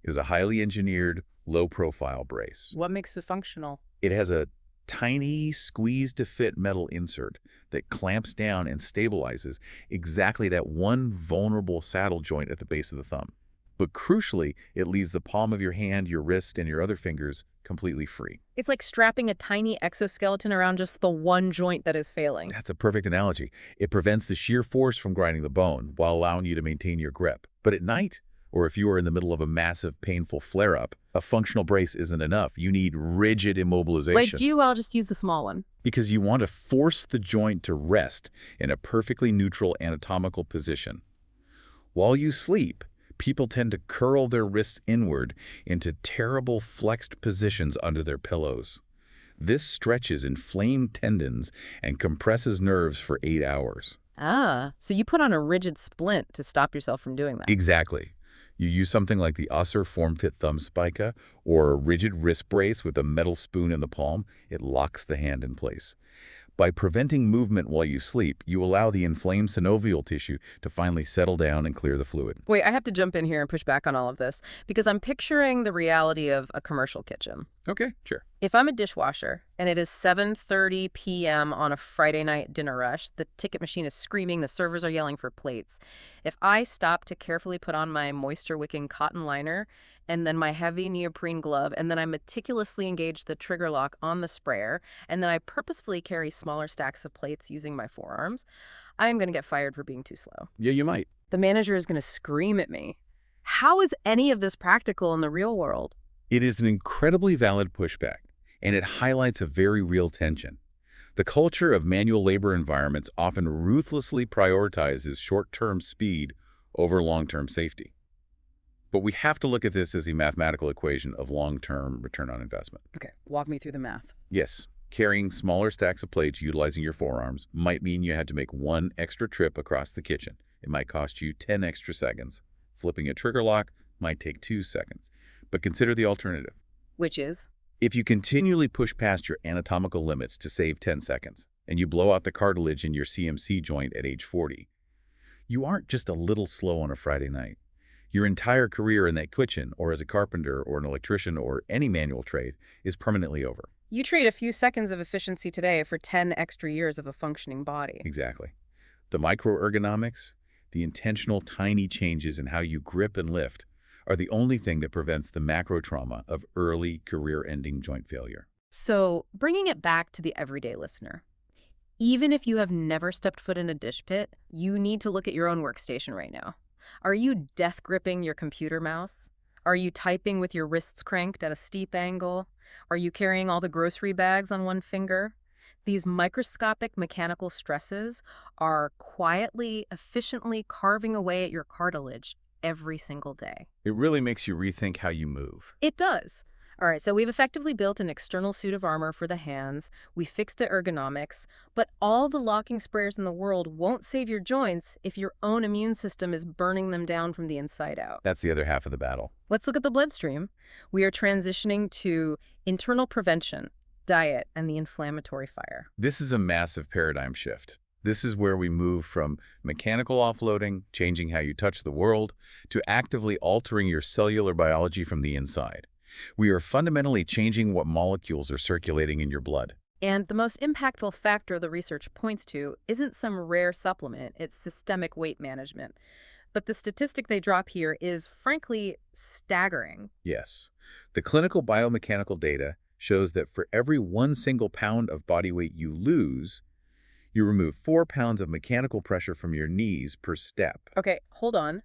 It is a highly engineered, low-profile brace. What makes it functional? It has a tiny squeeze-to-fit metal insert that clamps down and stabilizes exactly that one vulnerable saddle joint at the base of the thumb. But crucially, it leaves the palm of your hand, your wrist, and your other fingers completely free. It's like strapping a tiny exoskeleton around just the one joint that is failing. That's a perfect analogy. It prevents the sheer force from grinding the bone while allowing you to maintain your grip. But at night, or if you are in the middle of a massive, painful flare-up, a functional brace isn't enough. You need rigid immobilization. Like you, I'll just use the small one. Because you want to force the joint to rest in a perfectly neutral anatomical position. While you sleep, people tend to curl their wrists inward into terrible flexed positions under their pillows. This stretches inflamed tendons and compresses nerves for 8 hours. Ah, so you put on a rigid splint to stop yourself from doing that. Exactly. You use something like the Usher Form-Fit Thumb Spica or a rigid wrist brace with a metal spoon in the palm. It locks the hand in place. By preventing movement while you sleep, you allow the inflamed synovial tissue to finally settle down and clear the fluid. Wait, I have to jump in here and push back on all of this because I'm picturing the reality of a commercial kitchen. Okay, sure. If I'm a dishwasher and it is 7:30 p.m. on a Friday night dinner rush, the ticket machine is screaming, the servers are yelling for plates. If I stop to carefully put on my moisture-wicking cotton liner and then my heavy neoprene glove, and then I meticulously engage the trigger lock on the sprayer, and then I purposefully carry smaller stacks of plates using my forearms, I am going to get fired for being too slow. Yeah, you might. The manager is going to scream at me. How is any of this practical in the real world? It is an incredibly valid pushback, and it highlights a very real tension. The culture of manual labor environments often ruthlessly prioritizes short-term speed over long-term safety. But we have to look at this as a mathematical equation of long-term return on investment. Okay, walk me through the math. Yes, carrying smaller stacks of plates utilizing your forearms might mean you had to make one extra trip across the kitchen. It might cost you 10 extra seconds. Flipping a trigger lock might take 2 seconds. But consider the alternative. Which is? If you continually push past your anatomical limits to save 10 seconds, and you blow out the cartilage in your CMC joint at age 40, you aren't just a little slow on a Friday night. Your entire career in that kitchen, or as a carpenter, or an electrician, or any manual trade, is permanently over. You trade a few seconds of efficiency today for 10 extra years of a functioning body. Exactly. The microergonomics, the intentional tiny changes in how you grip and lift, are the only thing that prevents the macro trauma of early career-ending joint failure. So, bringing it back to the everyday listener. Even if you have never stepped foot in a dish pit, you need to look at your own workstation right now. Are you death gripping your computer mouse? Are you typing with your wrists cranked at a steep angle? Are you carrying all the grocery bags on one finger? These microscopic mechanical stresses are quietly, efficiently carving away at your cartilage every single day. It really makes you rethink how you move. It does. All right, so we've effectively built an external suit of armor for the hands. We fixed the ergonomics, but all the locking sprayers in the world won't save your joints if your own immune system is burning them down from the inside out. That's the other half of the battle. Let's look at the bloodstream. We are transitioning to internal prevention, diet, and the inflammatory fire. This is a massive paradigm shift. This is where we move from mechanical offloading, changing how you touch the world, to actively altering your cellular biology from the inside. We are fundamentally changing what molecules are circulating in your blood. And the most impactful factor the research points to isn't some rare supplement, it's systemic weight management. But the statistic they drop here is, frankly, staggering. Yes. The clinical biomechanical data shows that for every 1 single pound of body weight you lose, you remove 4 pounds of mechanical pressure from your knees per step. Okay, hold on.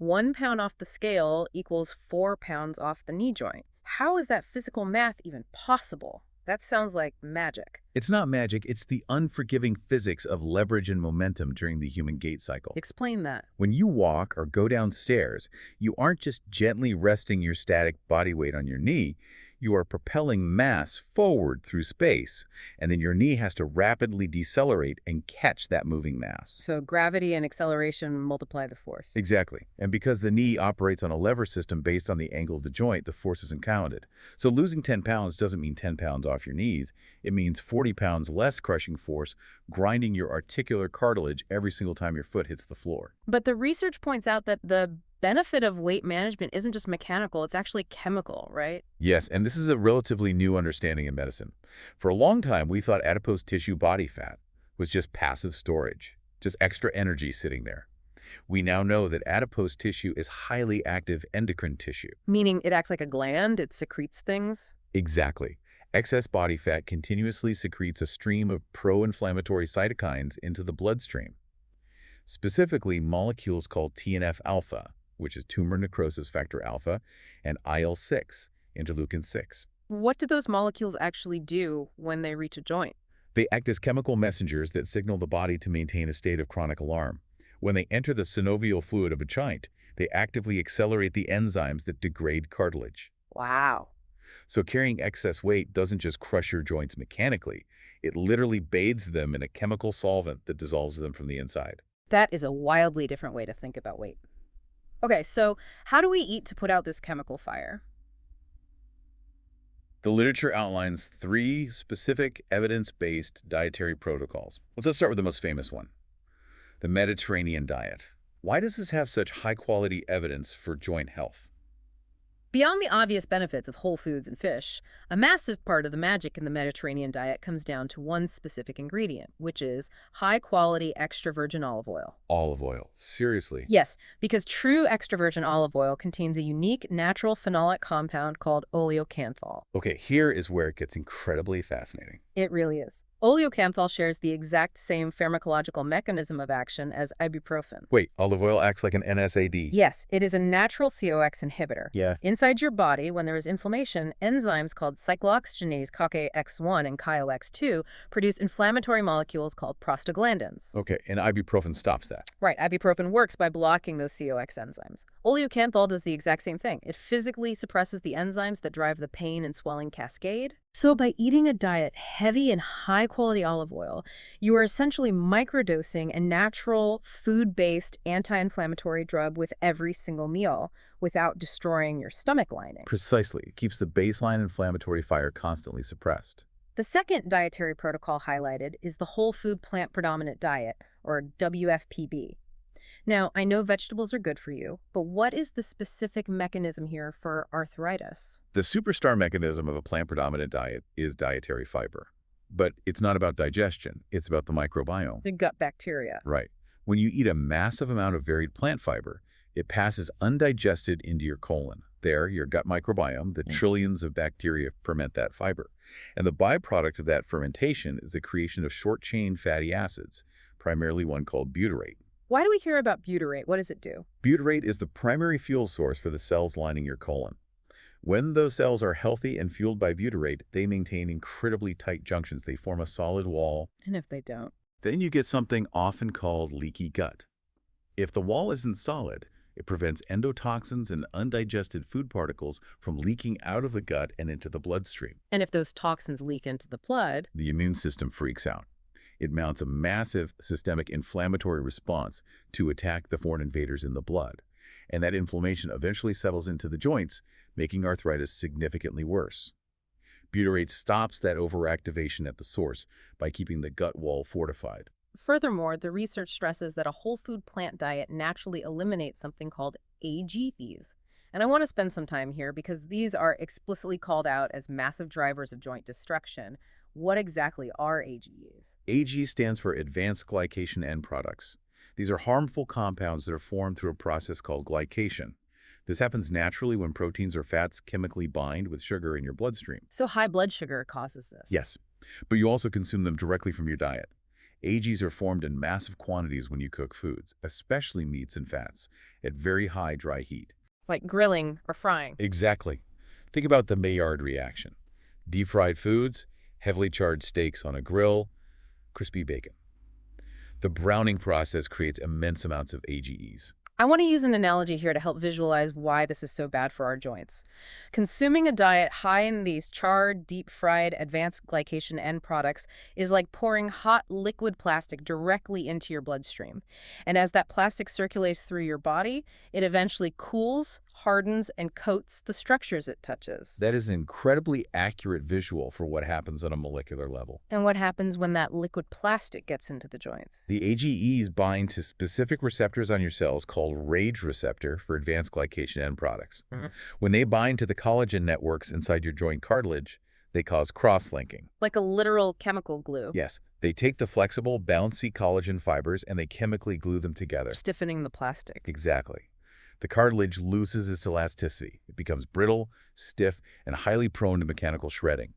1 pound off the scale equals 4 pounds off the knee joint. How is that physical math even possible? That sounds like magic. It's not magic, it's the unforgiving physics of leverage and momentum during the human gait cycle. Explain that. When you walk or go downstairs, you aren't just gently resting your static body weight on your knee, you are propelling mass forward through space, and then your knee has to rapidly decelerate and catch that moving mass. So gravity and acceleration multiply the force. Exactly. And because the knee operates on a lever system based on the angle of the joint, the force isn't counted. So losing 10 pounds doesn't mean 10 pounds off your knees. It means 40 pounds less crushing force, grinding your articular cartilage every single time your foot hits the floor. But the research points out that the benefit of weight management isn't just mechanical, it's actually chemical, right? Yes, and this is a relatively new understanding in medicine. For a long time, we thought adipose tissue body fat was just passive storage, just extra energy sitting there. We now know that adipose tissue is highly active endocrine tissue. Meaning it acts like a gland, it secretes things? Exactly. Excess body fat continuously secretes a stream of pro-inflammatory cytokines into the bloodstream. Specifically, molecules called TNF-alpha, which is tumor necrosis factor alpha, and IL-6, interleukin-6. What do those molecules actually do when they reach a joint? They act as chemical messengers that signal the body to maintain a state of chronic alarm. When they enter the synovial fluid of a joint, they actively accelerate the enzymes that degrade cartilage. Wow. So carrying excess weight doesn't just crush your joints mechanically, it literally bathes them in a chemical solvent that dissolves them from the inside. That is a wildly different way to think about weight. Okay, so how do we eat to put out this chemical fire? The literature outlines 3 specific evidence-based dietary protocols. Let's start with the most famous one, the Mediterranean diet. Why does this have such high-quality evidence for joint health? Beyond the obvious benefits of whole foods and fish, a massive part of the magic in the Mediterranean diet comes down to one specific ingredient, which is high-quality extra virgin olive oil. Olive oil. Seriously? Yes, because true extra virgin olive oil contains a unique natural phenolic compound called oleocanthal. Okay, here is where it gets incredibly fascinating. It really is. Oleocanthal shares the exact same pharmacological mechanism of action as ibuprofen. Wait, olive oil acts like an NSAID? Yes, it is a natural COX inhibitor. Yeah. Inside your body, when there is inflammation, enzymes called cyclooxygenase CoX-1 and CoX-2 produce inflammatory molecules called prostaglandins. Okay, and ibuprofen stops that. Right, ibuprofen works by blocking those COX enzymes. Oleocanthal does the exact same thing. It physically suppresses the enzymes that drive the pain and swelling cascade. So by eating a diet heavy in high-quality olive oil, you are essentially microdosing a natural, food-based anti-inflammatory drug with every single meal without destroying your stomach lining. Precisely. It keeps the baseline inflammatory fire constantly suppressed. The second dietary protocol highlighted is the whole food plant predominant diet, or WFPB. Now, I know vegetables are good for you, but what is the specific mechanism here for arthritis? The superstar mechanism of a plant-predominant diet is dietary fiber. But it's not about digestion, it's about the microbiome. The gut bacteria. Right. When you eat a massive amount of varied plant fiber, it passes undigested into your colon. There, your gut microbiome, the trillions of bacteria ferment that fiber. And the byproduct of that fermentation is the creation of short-chain fatty acids, primarily one called butyrate. Why do we hear about butyrate? What does it do? Butyrate is the primary fuel source for the cells lining your colon. When those cells are healthy and fueled by butyrate, they maintain incredibly tight junctions. They form a solid wall. And if they don't? Then you get something often called leaky gut. If the wall isn't solid, it prevents endotoxins and undigested food particles from leaking out of the gut and into the bloodstream. And if those toxins leak into the blood, the immune system freaks out. It mounts a massive systemic inflammatory response to attack the foreign invaders in the blood. And that inflammation eventually settles into the joints, making arthritis significantly worse. Butyrate stops that overactivation at the source by keeping the gut wall fortified. Furthermore, the research stresses that a whole food plant diet naturally eliminates something called AGVs. And I want to spend some time here because these are explicitly called out as massive drivers of joint destruction. What exactly are AGVs? AG stands for Advanced Glycation End Products. These are harmful compounds that are formed through a process called glycation. This happens naturally when proteins or fats chemically bind with sugar in your bloodstream. So high blood sugar causes this? Yes, but you also consume them directly from your diet. AGs are formed in massive quantities when you cook foods, especially meats and fats, at very high dry heat. Like grilling or frying. Exactly. Think about the Maillard reaction. Deep-fried foods, heavily charged steaks on a grill, crispy bacon. The browning process creates immense amounts of AGEs. I want to use an analogy here to help visualize why this is so bad for our joints. Consuming a diet high in these charred, deep-fried, advanced glycation end products is like pouring hot liquid plastic directly into your bloodstream. And as that plastic circulates through your body, it eventually cools, hardens, and coats the structures it touches. That is an incredibly accurate visual for what happens on a molecular level. And what happens when that liquid plastic gets into the joints? The AGEs bind to specific receptors on your cells called RAGE receptor for advanced glycation end products. When they bind to the collagen networks inside your joint cartilage, they cause cross-linking. Like a literal chemical glue. Yes, they take the flexible, bouncy collagen fibers and they chemically glue them together. Stiffening the plastic. Exactly. The cartilage loses its elasticity. It becomes brittle, stiff, and highly prone to mechanical shredding.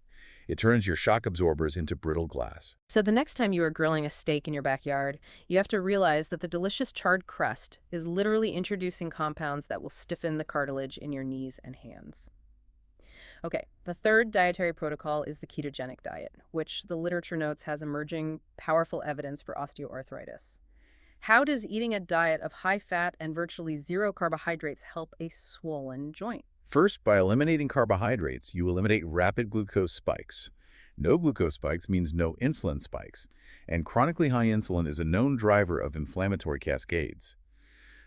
It turns your shock absorbers into brittle glass. So the next time you are grilling a steak in your backyard, you have to realize that the delicious charred crust is literally introducing compounds that will stiffen the cartilage in your knees and hands. Okay, the third dietary protocol is the ketogenic diet, which the literature notes has emerging powerful evidence for osteoarthritis. How does eating a diet of high fat and virtually zero carbohydrates help a swollen joint? First, by eliminating carbohydrates, you eliminate rapid glucose spikes. No glucose spikes means no insulin spikes, and chronically high insulin is a known driver of inflammatory cascades.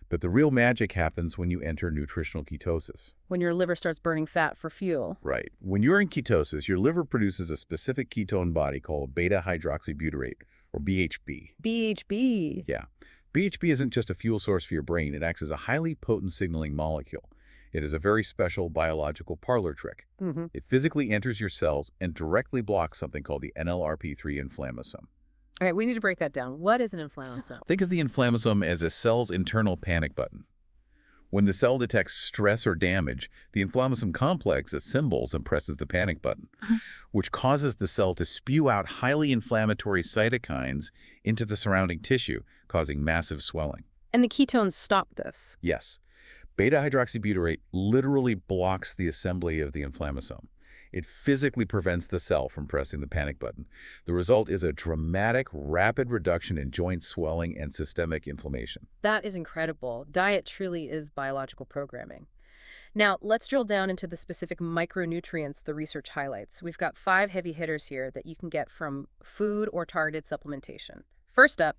But the real magic happens when you enter nutritional ketosis. When your liver starts burning fat for fuel. Right. When you're in ketosis, your liver produces a specific ketone body called beta-hydroxybutyrate, or BHB. BHB. Yeah. BHB isn't just a fuel source for your brain. It acts as a highly potent signaling molecule. It is a very special biological parlor trick. It physically enters your cells and directly blocks something called the NLRP3 inflammasome. All right, we need to break that down. What is an inflammasome? Think of the inflammasome as a cell's internal panic button. When the cell detects stress or damage, the inflammasome complex assembles and presses the panic button, which causes the cell to spew out highly inflammatory cytokines into the surrounding tissue, causing massive swelling. And the ketones stop this. Yes. Beta-hydroxybutyrate literally blocks the assembly of the inflammasome. It physically prevents the cell from pressing the panic button. The result is a dramatic, rapid reduction in joint swelling and systemic inflammation. That is incredible. Diet truly is biological programming. Now, let's drill down into the specific micronutrients the research highlights. We've got 5 heavy hitters here that you can get from food or targeted supplementation. First up,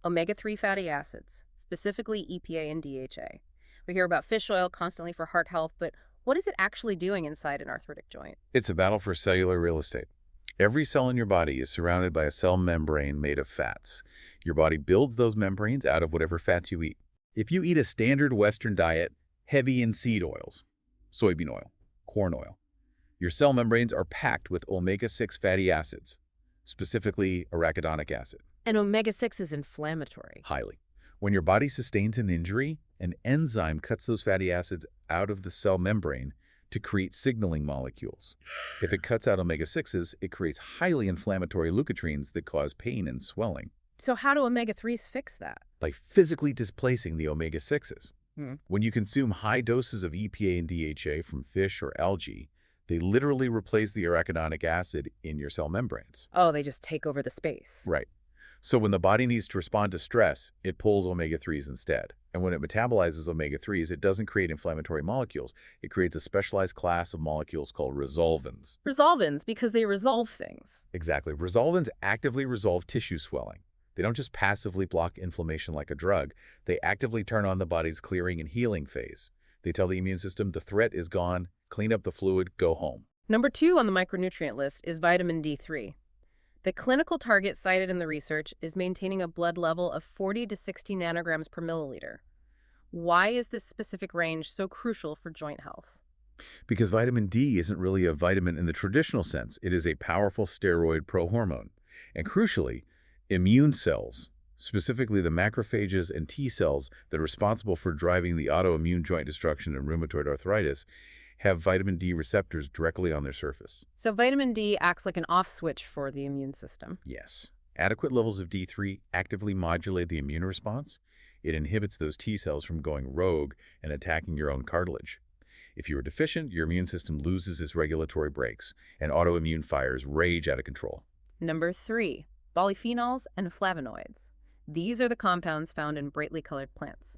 omega-3 fatty acids, specifically EPA and DHA. We hear about fish oil constantly for heart health, but what is it actually doing inside an arthritic joint? It's a battle for cellular real estate. Every cell in your body is surrounded by a cell membrane made of fats. Your body builds those membranes out of whatever fats you eat. If you eat a standard Western diet heavy in seed oils, soybean oil, corn oil, your cell membranes are packed with omega-6 fatty acids, specifically arachidonic acid. And omega-6 is inflammatory. Highly. When your body sustains an injury, an enzyme cuts those fatty acids out of the cell membrane to create signaling molecules. If it cuts out omega-6s, it creates highly inflammatory leukotrienes that cause pain and swelling. So how do omega-3s fix that? By physically displacing the omega-6s. When you consume high doses of EPA and DHA from fish or algae, they literally replace the arachidonic acid in your cell membranes. Oh, they just take over the space. Right. So when the body needs to respond to stress, it pulls omega-3s instead. And when it metabolizes omega-3s, it doesn't create inflammatory molecules. It creates a specialized class of molecules called resolvins. Resolvins, because they resolve things. Exactly. Resolvins actively resolve tissue swelling. They don't just passively block inflammation like a drug. They actively turn on the body's clearing and healing phase. They tell the immune system the threat is gone, clean up the fluid, go home. Number 2 on the micronutrient list is vitamin D3. The clinical target cited in the research is maintaining a blood level of 40 to 60 nanograms per milliliter. Why is this specific range so crucial for joint health? Because vitamin D isn't really a vitamin in the traditional sense. It is a powerful steroid prohormone. And crucially, immune cells, specifically the macrophages and T cells that are responsible for driving the autoimmune joint destruction and rheumatoid arthritis, have vitamin D receptors directly on their surface. So vitamin D acts like an off switch for the immune system. Yes. Adequate levels of D3 actively modulate the immune response. It inhibits those T cells from going rogue and attacking your own cartilage. If you are deficient, your immune system loses its regulatory brakes, and autoimmune fires rage out of control. Number 3, polyphenols and flavonoids. These are the compounds found in brightly colored plants.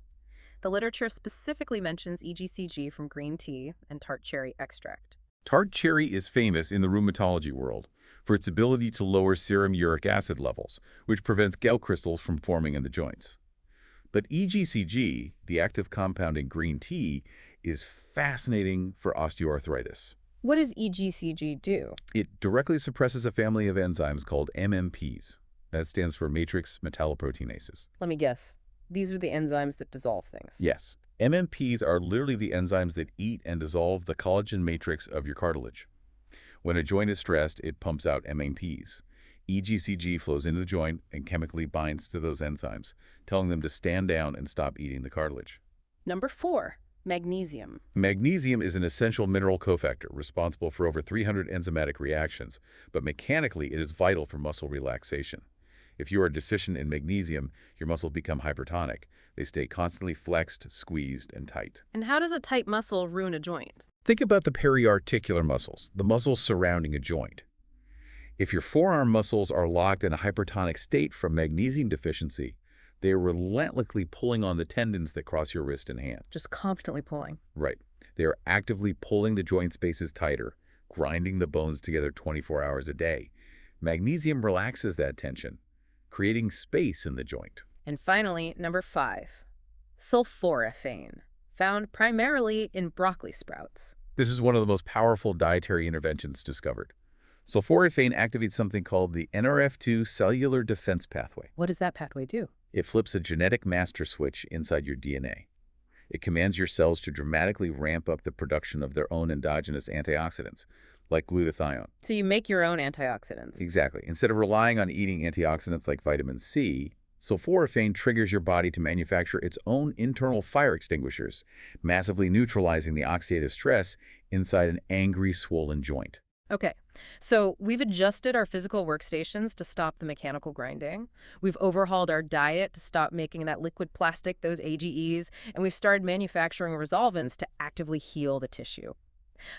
The literature specifically mentions EGCG from green tea and tart cherry extract. Tart cherry is famous in the rheumatology world for its ability to lower serum uric acid levels, which prevents gout crystals from forming in the joints. But EGCG, the active compound in green tea, is fascinating for osteoarthritis. What does EGCG do? It directly suppresses a family of enzymes called MMPs. That stands for matrix metalloproteinases. Let me guess. These are the enzymes that dissolve things. Yes. MMPs are literally the enzymes that eat and dissolve the collagen matrix of your cartilage. When a joint is stressed, it pumps out MMPs. EGCG flows into the joint and chemically binds to those enzymes, telling them to stand down and stop eating the cartilage. Number 4, magnesium. Magnesium is an essential mineral cofactor responsible for over 300 enzymatic reactions, but mechanically it is vital for muscle relaxation. If you are deficient in magnesium, your muscles become hypertonic. They stay constantly flexed, squeezed, and tight. And how does a tight muscle ruin a joint? Think about the periarticular muscles, the muscles surrounding a joint. If your forearm muscles are locked in a hypertonic state from magnesium deficiency, they are relentlessly pulling on the tendons that cross your wrist and hand. Just constantly pulling. Right. They are actively pulling the joint spaces tighter, grinding the bones together 24 hours a day. Magnesium relaxes that tension, creating space in the joint. And finally, number 5, sulforaphane, found primarily in broccoli sprouts. This is one of the most powerful dietary interventions discovered. Sulforaphane activates something called the NRF2 cellular defense pathway. What does that pathway do? It flips a genetic master switch inside your DNA. It commands your cells to dramatically ramp up the production of their own endogenous antioxidants, like glutathione. So you make your own antioxidants. Exactly. Instead of relying on eating antioxidants like vitamin C, sulforaphane triggers your body to manufacture its own internal fire extinguishers, massively neutralizing the oxidative stress inside an angry, swollen joint. Okay, so we've adjusted our physical workstations to stop the mechanical grinding. We've overhauled our diet to stop making that liquid plastic, those AGEs, and we've started manufacturing resolvents to actively heal the tissue.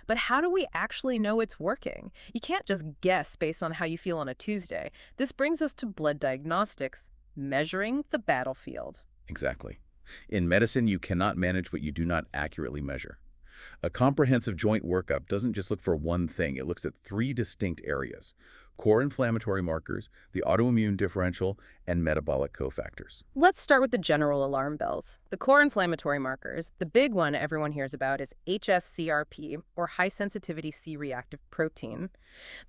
But how do we actually know it's working? You can't just guess based on how you feel on a Tuesday. This brings us to blood diagnostics, measuring the battlefield. Exactly. In medicine, you cannot manage what you do not accurately measure. A comprehensive joint workup doesn't just look for one thing. It looks at 3 distinct areas: core inflammatory markers, the autoimmune differential, and metabolic cofactors. Let's start with the general alarm bells. The core inflammatory markers, the big one everyone hears about is hsCRP, or high-sensitivity C-reactive protein.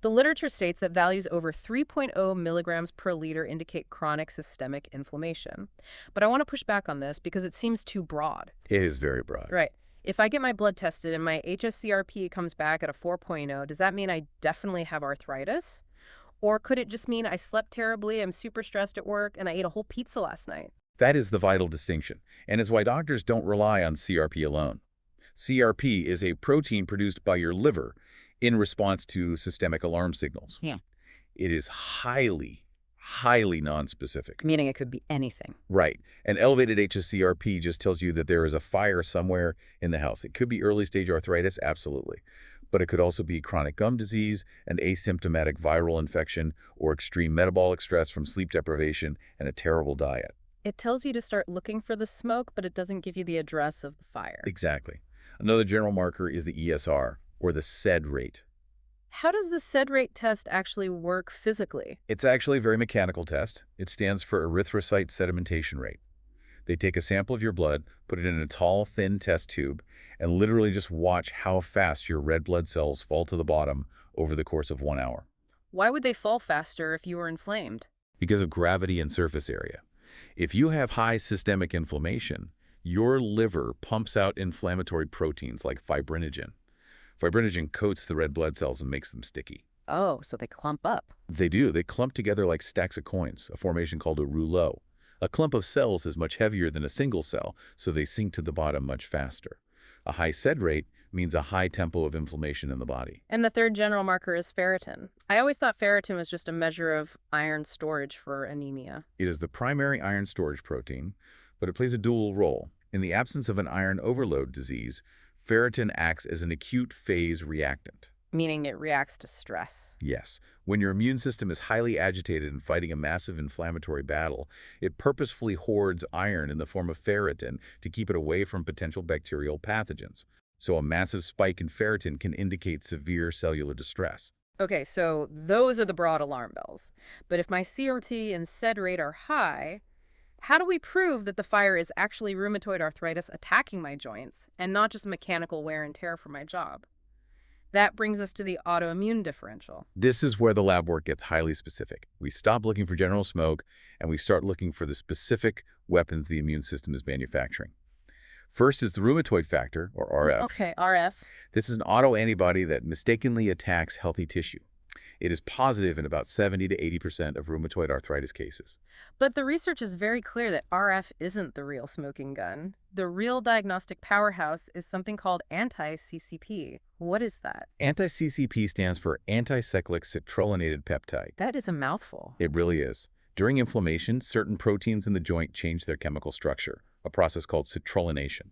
The literature states that values over 3.0 milligrams per liter indicate chronic systemic inflammation. But I want to push back on this because it seems too broad. It is very broad. Right. If I get my blood tested and my hsCRP comes back at a 4.0, does that mean I definitely have arthritis? Or could it just mean I slept terribly, I'm super stressed at work, and I ate a whole pizza last night? That is the vital distinction, and is why doctors don't rely on CRP alone. CRP is a protein produced by your liver in response to systemic alarm signals. Yeah. It is highly nonspecific. Meaning it could be anything. Right. An elevated hsCRP just tells you that there is a fire somewhere in the house. It could be early-stage arthritis, absolutely. But it could also be chronic gum disease, an asymptomatic viral infection, or extreme metabolic stress from sleep deprivation and a terrible diet. It tells you to start looking for the smoke, but it doesn't give you the address of the fire. Exactly. Another general marker is the ESR, or the SED rate. How does the SED rate test actually work physically? It's actually a very mechanical test. It stands for erythrocyte sedimentation rate. They take a sample of your blood, put it in a tall, thin test tube, and literally just watch how fast your red blood cells fall to the bottom over the course of 1 hour. Why would they fall faster if you were inflamed? Because of gravity and surface area. If you have high systemic inflammation, your liver pumps out inflammatory proteins like fibrinogen. Fibrinogen coats the red blood cells and makes them sticky. Oh, so they clump up. They do. They clump together like stacks of coins, a formation called a rouleau. A clump of cells is much heavier than a single cell, so they sink to the bottom much faster. A high SED rate means a high tempo of inflammation in the body. And the third general marker is ferritin. I always thought ferritin was just a measure of iron storage for anemia. It is the primary iron storage protein, but it plays a dual role. In the absence of an iron overload disease, ferritin acts as an acute phase reactant. Meaning it reacts to stress. Yes, when your immune system is highly agitated and fighting a massive inflammatory battle, it purposefully hoards iron in the form of ferritin to keep it away from potential bacterial pathogens. So a massive spike in ferritin can indicate severe cellular distress. Okay, so those are the broad alarm bells. But if my CRT and SED rate are high, how do we prove that the fire is actually rheumatoid arthritis attacking my joints and not just mechanical wear and tear from my job? That brings us to the autoimmune differential. This is where the lab work gets highly specific. We stop looking for general smoke and we start looking for the specific weapons the immune system is manufacturing. First is the rheumatoid factor, or RF. Okay, RF. This is an autoantibody that mistakenly attacks healthy tissue. It is positive in about 70 to 80% of rheumatoid arthritis cases. But the research is very clear that RF isn't the real smoking gun. The real diagnostic powerhouse is something called anti-CCP. What is that? Anti-CCP stands for anticyclic citrullonated peptide. That is a mouthful. It really is. During inflammation, certain proteins in the joint change their chemical structure, a process called citrullination.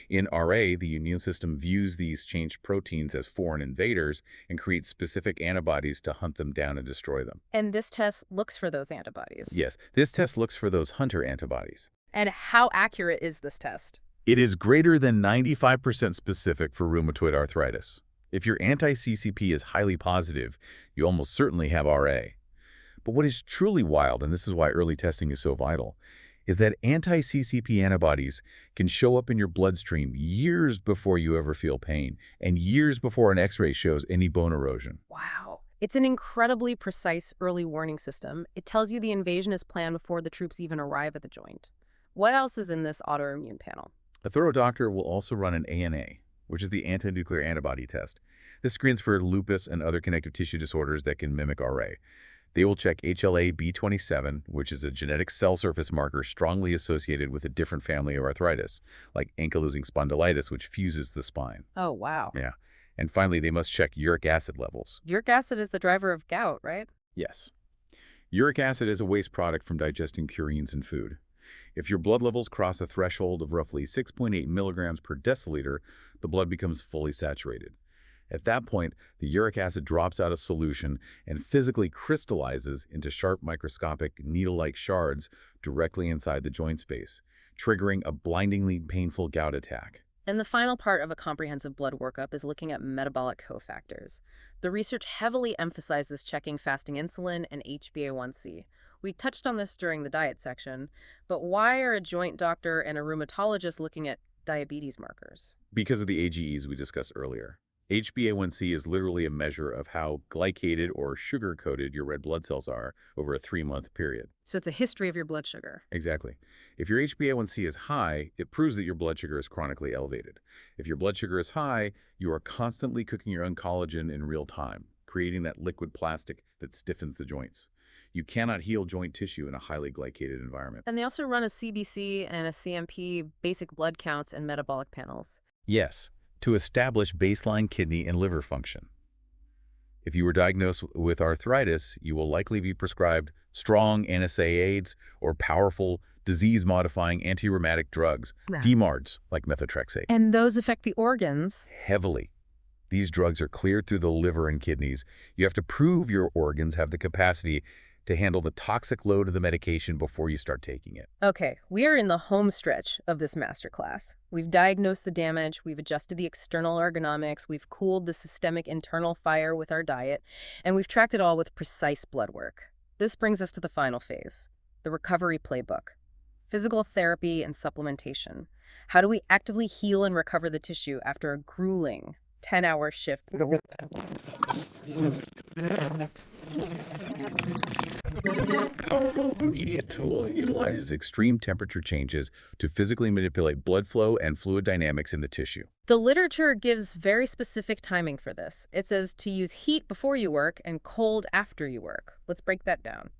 In RA, the immune system views these changed proteins as foreign invaders and creates specific antibodies to hunt them down and destroy them. And this test looks for those antibodies. Yes, this test looks for those hunter antibodies. And how accurate is this test? It is greater than 95% specific for rheumatoid arthritis. If your anti-CCP is highly positive, you almost certainly have RA. But what is truly wild, and this is why early testing is so vital, is that anti-CCP antibodies can show up in your bloodstream years before you ever feel pain and years before an X-ray shows any bone erosion. Wow. It's an incredibly precise early warning system. It tells you the invasion is planned before the troops even arrive at the joint. What else is in this autoimmune panel? A thorough doctor will also run an ANA, which is the anti-nuclear antibody test. This screens for lupus and other connective tissue disorders that can mimic RA. They will check HLA-B27, which is a genetic cell surface marker strongly associated with a different family of arthritis, like ankylosing spondylitis, which fuses the spine. Oh, wow. Yeah. And finally, they must check uric acid levels. Uric acid is the driver of gout, right? Yes. Uric acid is a waste product from digesting purines in food. If your blood levels cross a threshold of roughly 6.8 milligrams per deciliter, the blood becomes fully saturated. At that point, the uric acid drops out of solution and physically crystallizes into sharp microscopic needle-like shards directly inside the joint space, triggering a blindingly painful gout attack. And the final part of a comprehensive blood workup is looking at metabolic cofactors. The research heavily emphasizes checking fasting insulin and HbA1c. We touched on this during the diet section, but why are a joint doctor and a rheumatologist looking at diabetes markers? Because of the AGEs we discussed earlier. HbA1c is literally a measure of how glycated or sugar-coated your red blood cells are over a 3-month period. So it's a history of your blood sugar. Exactly. If your HbA1c is high, it proves that your blood sugar is chronically elevated. If your blood sugar is high, you are constantly cooking your own collagen in real time, creating that liquid plastic that stiffens the joints. You cannot heal joint tissue in a highly glycated environment. And they also run a CBC and a CMP, basic blood counts and metabolic panels. Yes, to establish baseline kidney and liver function. If you were diagnosed with arthritis, you will likely be prescribed strong NSAIDs or powerful disease-modifying anti-rheumatic drugs, DMARDs, like methotrexate. And those affect the organs. Heavily. These drugs are cleared through the liver and kidneys. You have to prove your organs have the capacity to handle the toxic load of the medication before you start taking it. Okay, we are in the home stretch of this masterclass. We've diagnosed the damage, we've adjusted the external ergonomics, we've cooled the systemic internal fire with our diet, and we've tracked it all with precise blood work. This brings us to the final phase, the recovery playbook. Physical therapy and supplementation. How do we actively heal and recover the tissue after a grueling 10-hour shift? Immediate tool utilizes extreme temperature changes to physically manipulate blood flow and fluid dynamics in the tissue. The literature gives very specific timing for this. It says to use heat before you work and cold after you work. Let's break that down.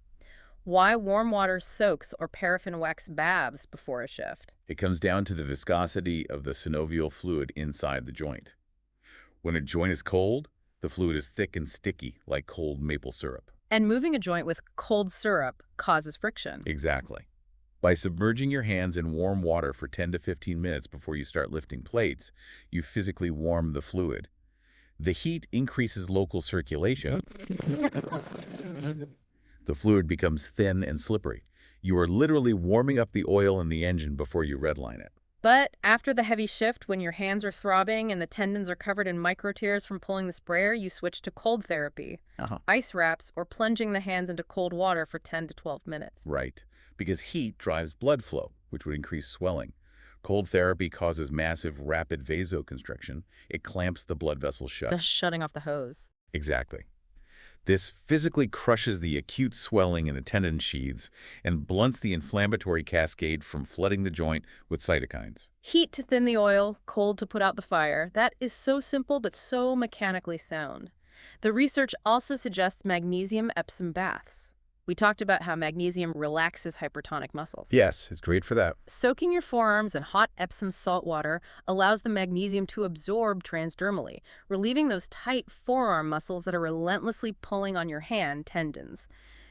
Why warm water soaks or paraffin wax babs before a shift? It comes down to the viscosity of the synovial fluid inside the joint. When a joint is cold, the fluid is thick and sticky, like cold maple syrup. And moving a joint with cold syrup causes friction. Exactly. By submerging your hands in warm water for 10 to 15 minutes before you start lifting plates, you physically warm the fluid. The heat increases local circulation. The fluid becomes thin and slippery. You are literally warming up the oil in the engine before you redline it. But after the heavy shift, when your hands are throbbing and the tendons are covered in micro tears from pulling the sprayer, you switch to cold therapy, ice wraps, or plunging the hands into cold water for 10 to 12 minutes. Right, because heat drives blood flow, which would increase swelling. Cold therapy causes massive, rapid vasoconstriction. It clamps the blood vessels shut. Just shutting off the hose. Exactly. This physically crushes the acute swelling in the tendon sheaths and blunts the inflammatory cascade from flooding the joint with cytokines. Heat to thin the oil, cold to put out the fire. That is so simple but so mechanically sound. The research also suggests magnesium Epsom baths. We talked about how magnesium relaxes hypertonic muscles. Yes, it's great for that. Soaking your forearms in hot Epsom salt water allows the magnesium to absorb transdermally, relieving those tight forearm muscles that are relentlessly pulling on your hand tendons.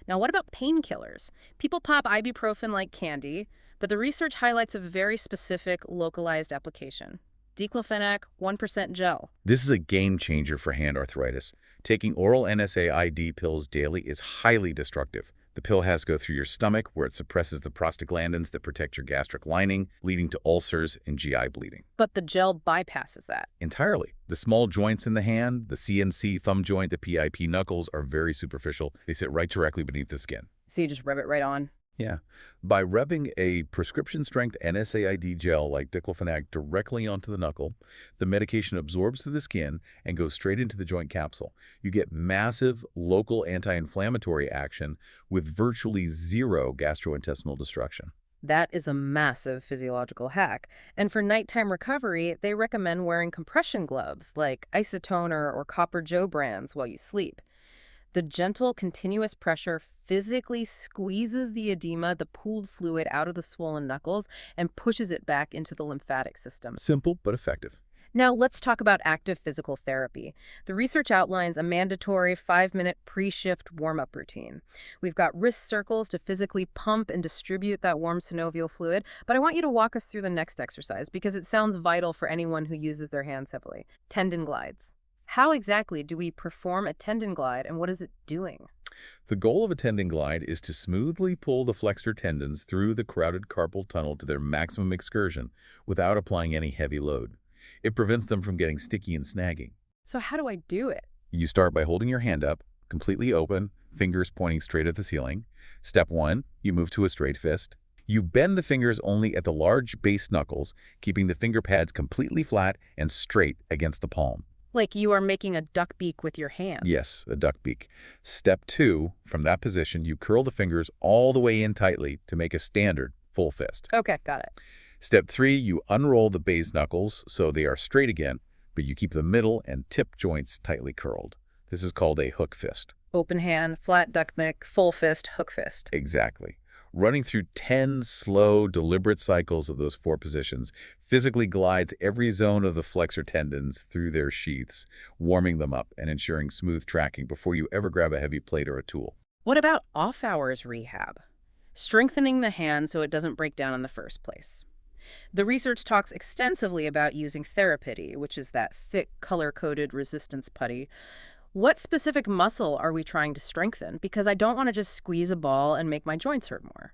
Now, what about painkillers? People pop ibuprofen like candy, but the research highlights a very specific, localized application. Diclofenac 1% gel. This is a game changer for hand arthritis. Taking oral NSAID pills daily is highly destructive. The pill has to go through your stomach, where it suppresses the prostaglandins that protect your gastric lining, leading to ulcers and GI bleeding. But the gel bypasses that. Entirely. The small joints in the hand, the CNC thumb joint, the PIP knuckles, are very superficial. They sit right directly beneath the skin. So you just rub it right on? Yeah. By rubbing a prescription-strength NSAID gel like diclofenac directly onto the knuckle, the medication absorbs to the skin and goes straight into the joint capsule. You get massive local anti-inflammatory action with virtually zero gastrointestinal destruction. That is a massive physiological hack. And for nighttime recovery, they recommend wearing compression gloves like Isotoner or Copper Joe brands while you sleep. The gentle, continuous pressure physically squeezes the edema, the pooled fluid, out of the swollen knuckles and pushes it back into the lymphatic system. Simple but effective. Now, let's talk about active physical therapy. The research outlines a mandatory 5-minute pre-shift warm-up routine. We've got wrist circles to physically pump and distribute that warm synovial fluid, but I want you to walk us through the next exercise because it sounds vital for anyone who uses their hands heavily. Tendon glides. How exactly do we perform a tendon glide, and what is it doing? The goal of a tendon glide is to smoothly pull the flexor tendons through the carotid carpal tunnel to their maximum excursion without applying any heavy load. It prevents them from getting sticky and snagging. So how do I do it? You start by holding your hand up, completely open, fingers pointing straight at the ceiling. Step 1, you move to a straight fist. You bend the fingers only at the large base knuckles, keeping the finger pads completely flat and straight against the palm. Like you are making a duck beak with your hand. Yes, a duck beak. Step 2, from that position, you curl the fingers all the way in tightly to make a standard full fist. Okay, got it. Step 3, you unroll the base knuckles so they are straight again, but you keep the middle and tip joints tightly curled. This is called a hook fist. Open hand, flat duck beak, full fist, hook fist. Exactly. Running through 10 slow, deliberate cycles of those 4 positions physically glides every zone of the flexor tendons through their sheaths, warming them up and ensuring smooth tracking before you ever grab a heavy plate or a tool. What about off-hours rehab? Strengthening the hand so it doesn't break down in the first place. The research talks extensively about using Therapity, which is that thick, color-coded resistance putty. What specific muscle are we trying to strengthen? Because I don't want to just squeeze a ball and make my joints hurt more.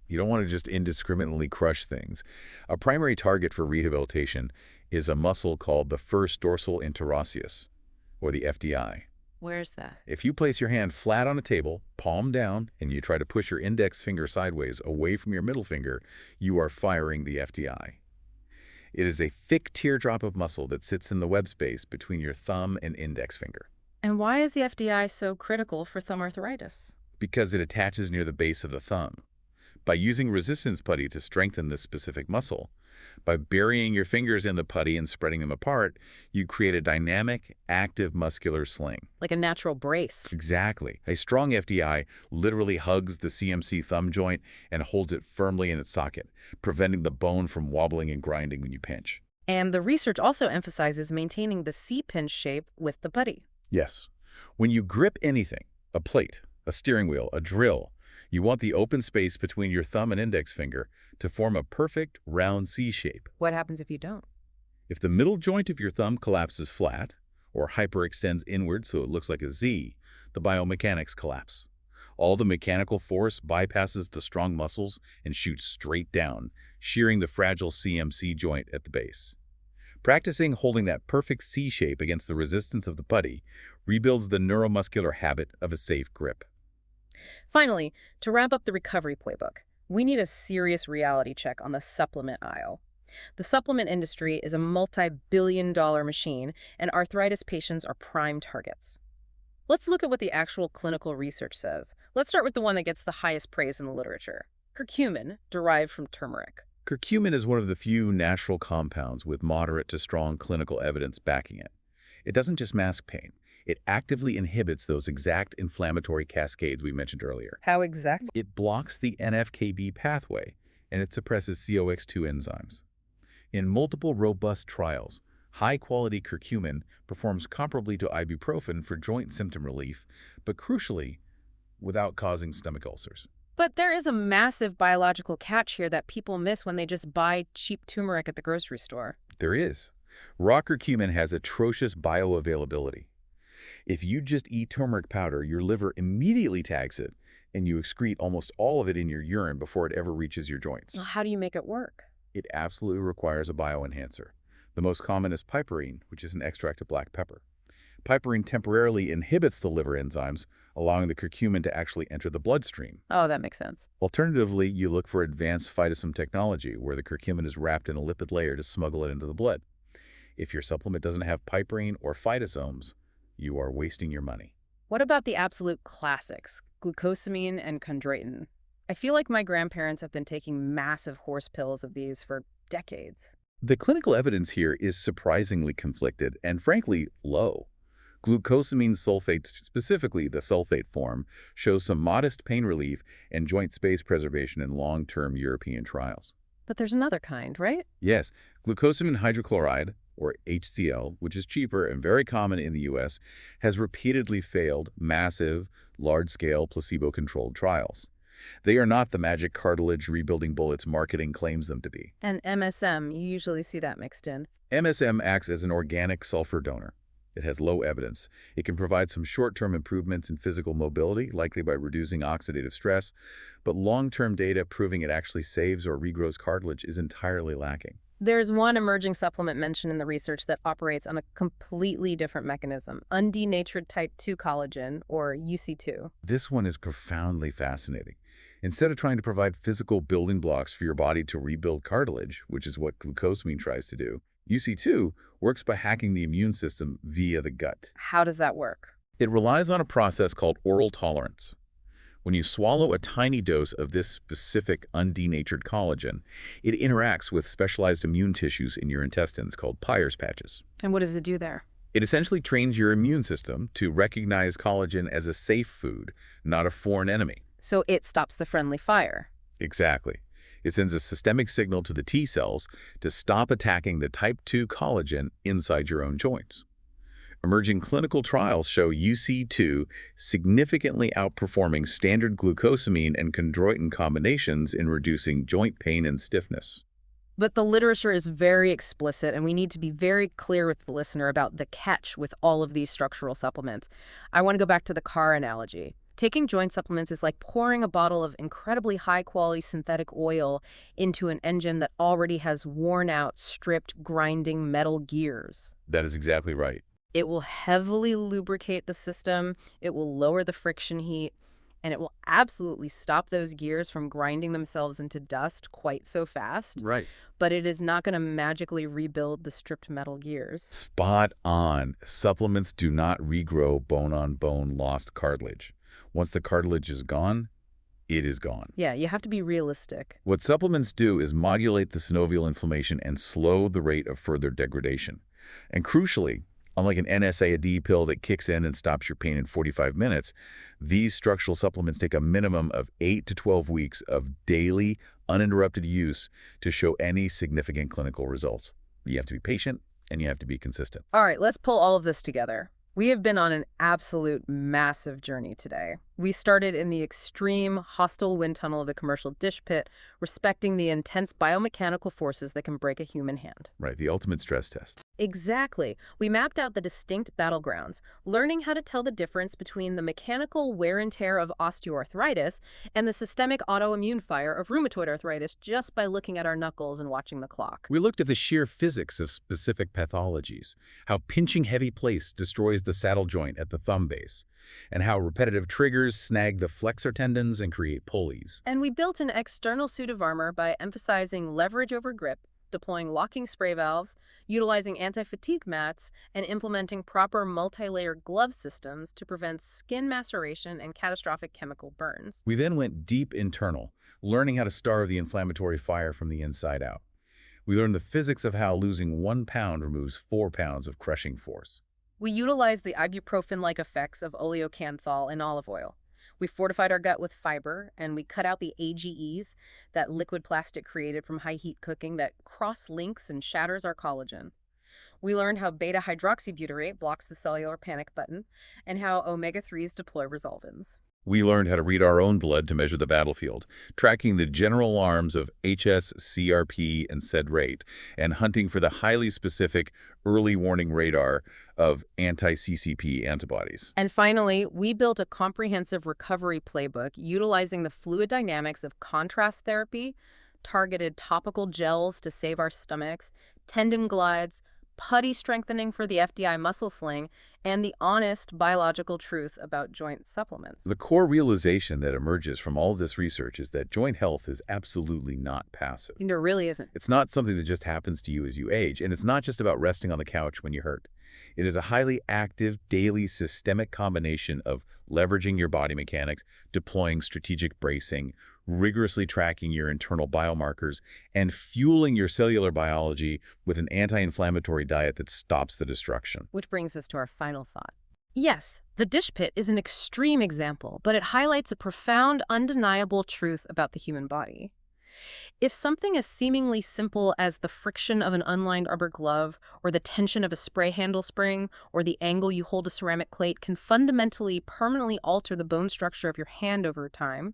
You don't want to just indiscriminately crush things. A primary target for rehabilitation is a muscle called the first dorsal interosseous, or the FDI. Where's that? If you place your hand flat on a table, palm down, and you try to push your index finger sideways away from your middle finger, you are firing the FDI. It is a thick teardrop of muscle that sits in the web space between your thumb and index finger. And why is the FDI so critical for thumb arthritis? Because it attaches near the base of the thumb. By using resistance putty to strengthen this specific muscle, by burying your fingers in the putty and spreading them apart, you create a dynamic, active muscular sling. Like a natural brace. Exactly. A strong FDI literally hugs the CMC thumb joint and holds it firmly in its socket, preventing the bone from wobbling and grinding when you pinch. And the research also emphasizes maintaining the C-pinch shape with the putty. Yes. When you grip anything, a plate, a steering wheel, a drill, you want the open space between your thumb and index finger to form a perfect round C shape. What happens if you don't? If the middle joint of your thumb collapses flat or hyperextends inward so it looks like a Z, the biomechanics collapse. All the mechanical force bypasses the strong muscles and shoots straight down, shearing the fragile CMC joint at the base. Practicing holding that perfect C shape against the resistance of the putty rebuilds the neuromuscular habit of a safe grip. Finally, to wrap up the recovery playbook, we need a serious reality check on the supplement aisle. The supplement industry is a multi-billion-dollar machine, and arthritis patients are prime targets. Let's look at what the actual clinical research says. Let's start with the one that gets the highest praise in the literature. Curcumin, derived from turmeric. Curcumin is one of the few natural compounds with moderate to strong clinical evidence backing it. It doesn't just mask pain. It actively inhibits those exact inflammatory cascades we mentioned earlier. How exact? It blocks the NF-κB pathway, and it suppresses COX-2 enzymes. In multiple robust trials, high-quality curcumin performs comparably to ibuprofen for joint symptom relief, but crucially, without causing stomach ulcers. But there is a massive biological catch here that people miss when they just buy cheap turmeric at the grocery store. There is. Raw curcumin has atrocious bioavailability. If you just eat turmeric powder, your liver immediately tags it, and you excrete almost all of it in your urine before it ever reaches your joints. Well, how do you make it work? It absolutely requires a bioenhancer. The most common is piperine, which is an extract of black pepper. Piperine temporarily inhibits the liver enzymes, allowing the curcumin to actually enter the bloodstream. Oh, that makes sense. Alternatively, you look for advanced phytosome technology, where the curcumin is wrapped in a lipid layer to smuggle it into the blood. If your supplement doesn't have piperine or phytosomes, you are wasting your money. What about the absolute classics, glucosamine and chondroitin? I feel like my grandparents have been taking massive horse pills of these for decades. The clinical evidence here is surprisingly conflicted and, frankly, low. Glucosamine sulfate, specifically the sulfate form, shows some modest pain relief and joint space preservation in long-term European trials. But there's another kind, right? Yes, glucosamine hydrochloride, or HCl, which is cheaper and very common in the U.S., has repeatedly failed massive, large-scale placebo-controlled trials. They are not the magic cartilage rebuilding bullets marketing claims them to be. And MSM, you usually see that mixed in. MSM acts as an organic sulfur donor. It has low evidence. It can provide some short-term improvements in physical mobility, likely by reducing oxidative stress, but long-term data proving it actually saves or regrows cartilage is entirely lacking. There's one emerging supplement mentioned in the research that operates on a completely different mechanism, undenatured type 2 collagen, or UC2. This one is profoundly fascinating. Instead of trying to provide physical building blocks for your body to rebuild cartilage, which is what glucosamine tries to do, UC2 works by hacking the immune system via the gut. How does that work? It relies on a process called oral tolerance. When you swallow a tiny dose of this specific undenatured collagen, it interacts with specialized immune tissues in your intestines called Peyer's patches. And what does it do there? It essentially trains your immune system to recognize collagen as a safe food, not a foreign enemy. So it stops the friendly fire. Exactly. It sends a systemic signal to the T cells to stop attacking the type 2 collagen inside your own joints. Emerging clinical trials show UC2 significantly outperforming standard glucosamine and chondroitin combinations in reducing joint pain and stiffness. But the literature is very explicit, and we need to be very clear with the listener about the catch with all of these structural supplements. I want to go back to the car analogy. Taking joint supplements is like pouring a bottle of incredibly high-quality synthetic oil into an engine that already has worn-out, stripped, grinding metal gears. That is exactly right. It will heavily lubricate the system, it will lower the friction heat, and it will absolutely stop those gears from grinding themselves into dust quite so fast. Right. But it is not going to magically rebuild the stripped metal gears. Spot on. Supplements do not regrow bone-on-bone lost cartilage. Once the cartilage is gone, it is gone. Yeah, you have to be realistic. What supplements do is modulate the synovial inflammation and slow the rate of further degradation. And crucially, unlike an NSAID pill that kicks in and stops your pain in 45 minutes, these structural supplements take a minimum of 8 to 12 weeks of daily, uninterrupted use to show any significant clinical results. You have to be patient, and you have to be consistent. All right, let's pull all of this together. We have been on an absolute massive journey today. We started in the extreme hostile wind tunnel of the commercial dish pit, respecting the intense biomechanical forces that can break a human hand. Right, the ultimate stress test. Exactly. We mapped out the distinct battlegrounds, learning how to tell the difference between the mechanical wear and tear of osteoarthritis and the systemic autoimmune fire of rheumatoid arthritis just by looking at our knuckles and watching the clock. We looked at the sheer physics of specific pathologies, how pinching heavy plates destroys the saddle joint at the thumb base, and how repetitive triggers snag the flexor tendons and create pulleys. And we built an external suit of armor by emphasizing leverage over grip, deploying locking spray valves, utilizing anti-fatigue mats, and implementing proper multi-layer glove systems to prevent skin maceration and catastrophic chemical burns. We then went deep internal, learning how to starve the inflammatory fire from the inside out. We learned the physics of how losing 1 pound removes 4 pounds of crushing force. We utilized the ibuprofen-like effects of oleocanthal and olive oil. We fortified our gut with fiber, and we cut out the AGEs, that liquid plastic created from high-heat cooking that cross-links and shatters our collagen. We learned how beta-hydroxybutyrate blocks the cellular panic button, and how omega-3s deploy resolvins. We learned how to read our own blood to measure the battlefield, tracking the general alarms of HS, CRP, and SED rate, and hunting for the highly specific early warning radar of anti-CCP antibodies. And finally, we built a comprehensive recovery playbook utilizing the fluid dynamics of contrast therapy, targeted topical gels to save our stomachs, tendon glides, putty strengthening for the FDI muscle sling, and the honest biological truth about joint supplements. The core realization that emerges from all of this research is that joint health is absolutely not passive. There really isn't. It's not something that just happens to you as you age, and it's not just about resting on the couch when you hurt. It is a highly active, daily, systemic combination of leveraging your body mechanics, deploying strategic bracing, rigorously tracking your internal biomarkers, and fueling your cellular biology with an anti-inflammatory diet that stops the destruction. Which brings us to our final thought. Yes, the dish pit is an extreme example, but it highlights a profound, undeniable truth about the human body. If something as seemingly simple as the friction of an unlined rubber glove, or the tension of a spray handle spring, or the angle you hold a ceramic plate can fundamentally, permanently alter the bone structure of your hand over time,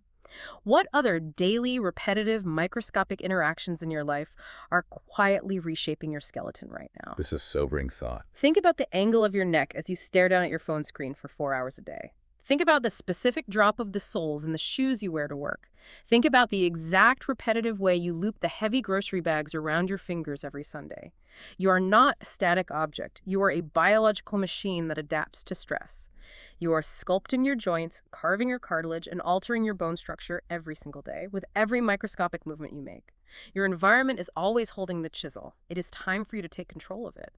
what other daily, repetitive, microscopic interactions in your life are quietly reshaping your skeleton right now? This is a sobering thought. Think about the angle of your neck as you stare down at your phone screen for 4 hours a day. Think about the specific drop of the soles in the shoes you wear to work. Think about the exact repetitive way you loop the heavy grocery bags around your fingers every Sunday. You are not a static object. You are a biological machine that adapts to stress. You are sculpting your joints, carving your cartilage, and altering your bone structure every single day with every microscopic movement you make. Your environment is always holding the chisel. It is time for you to take control of it.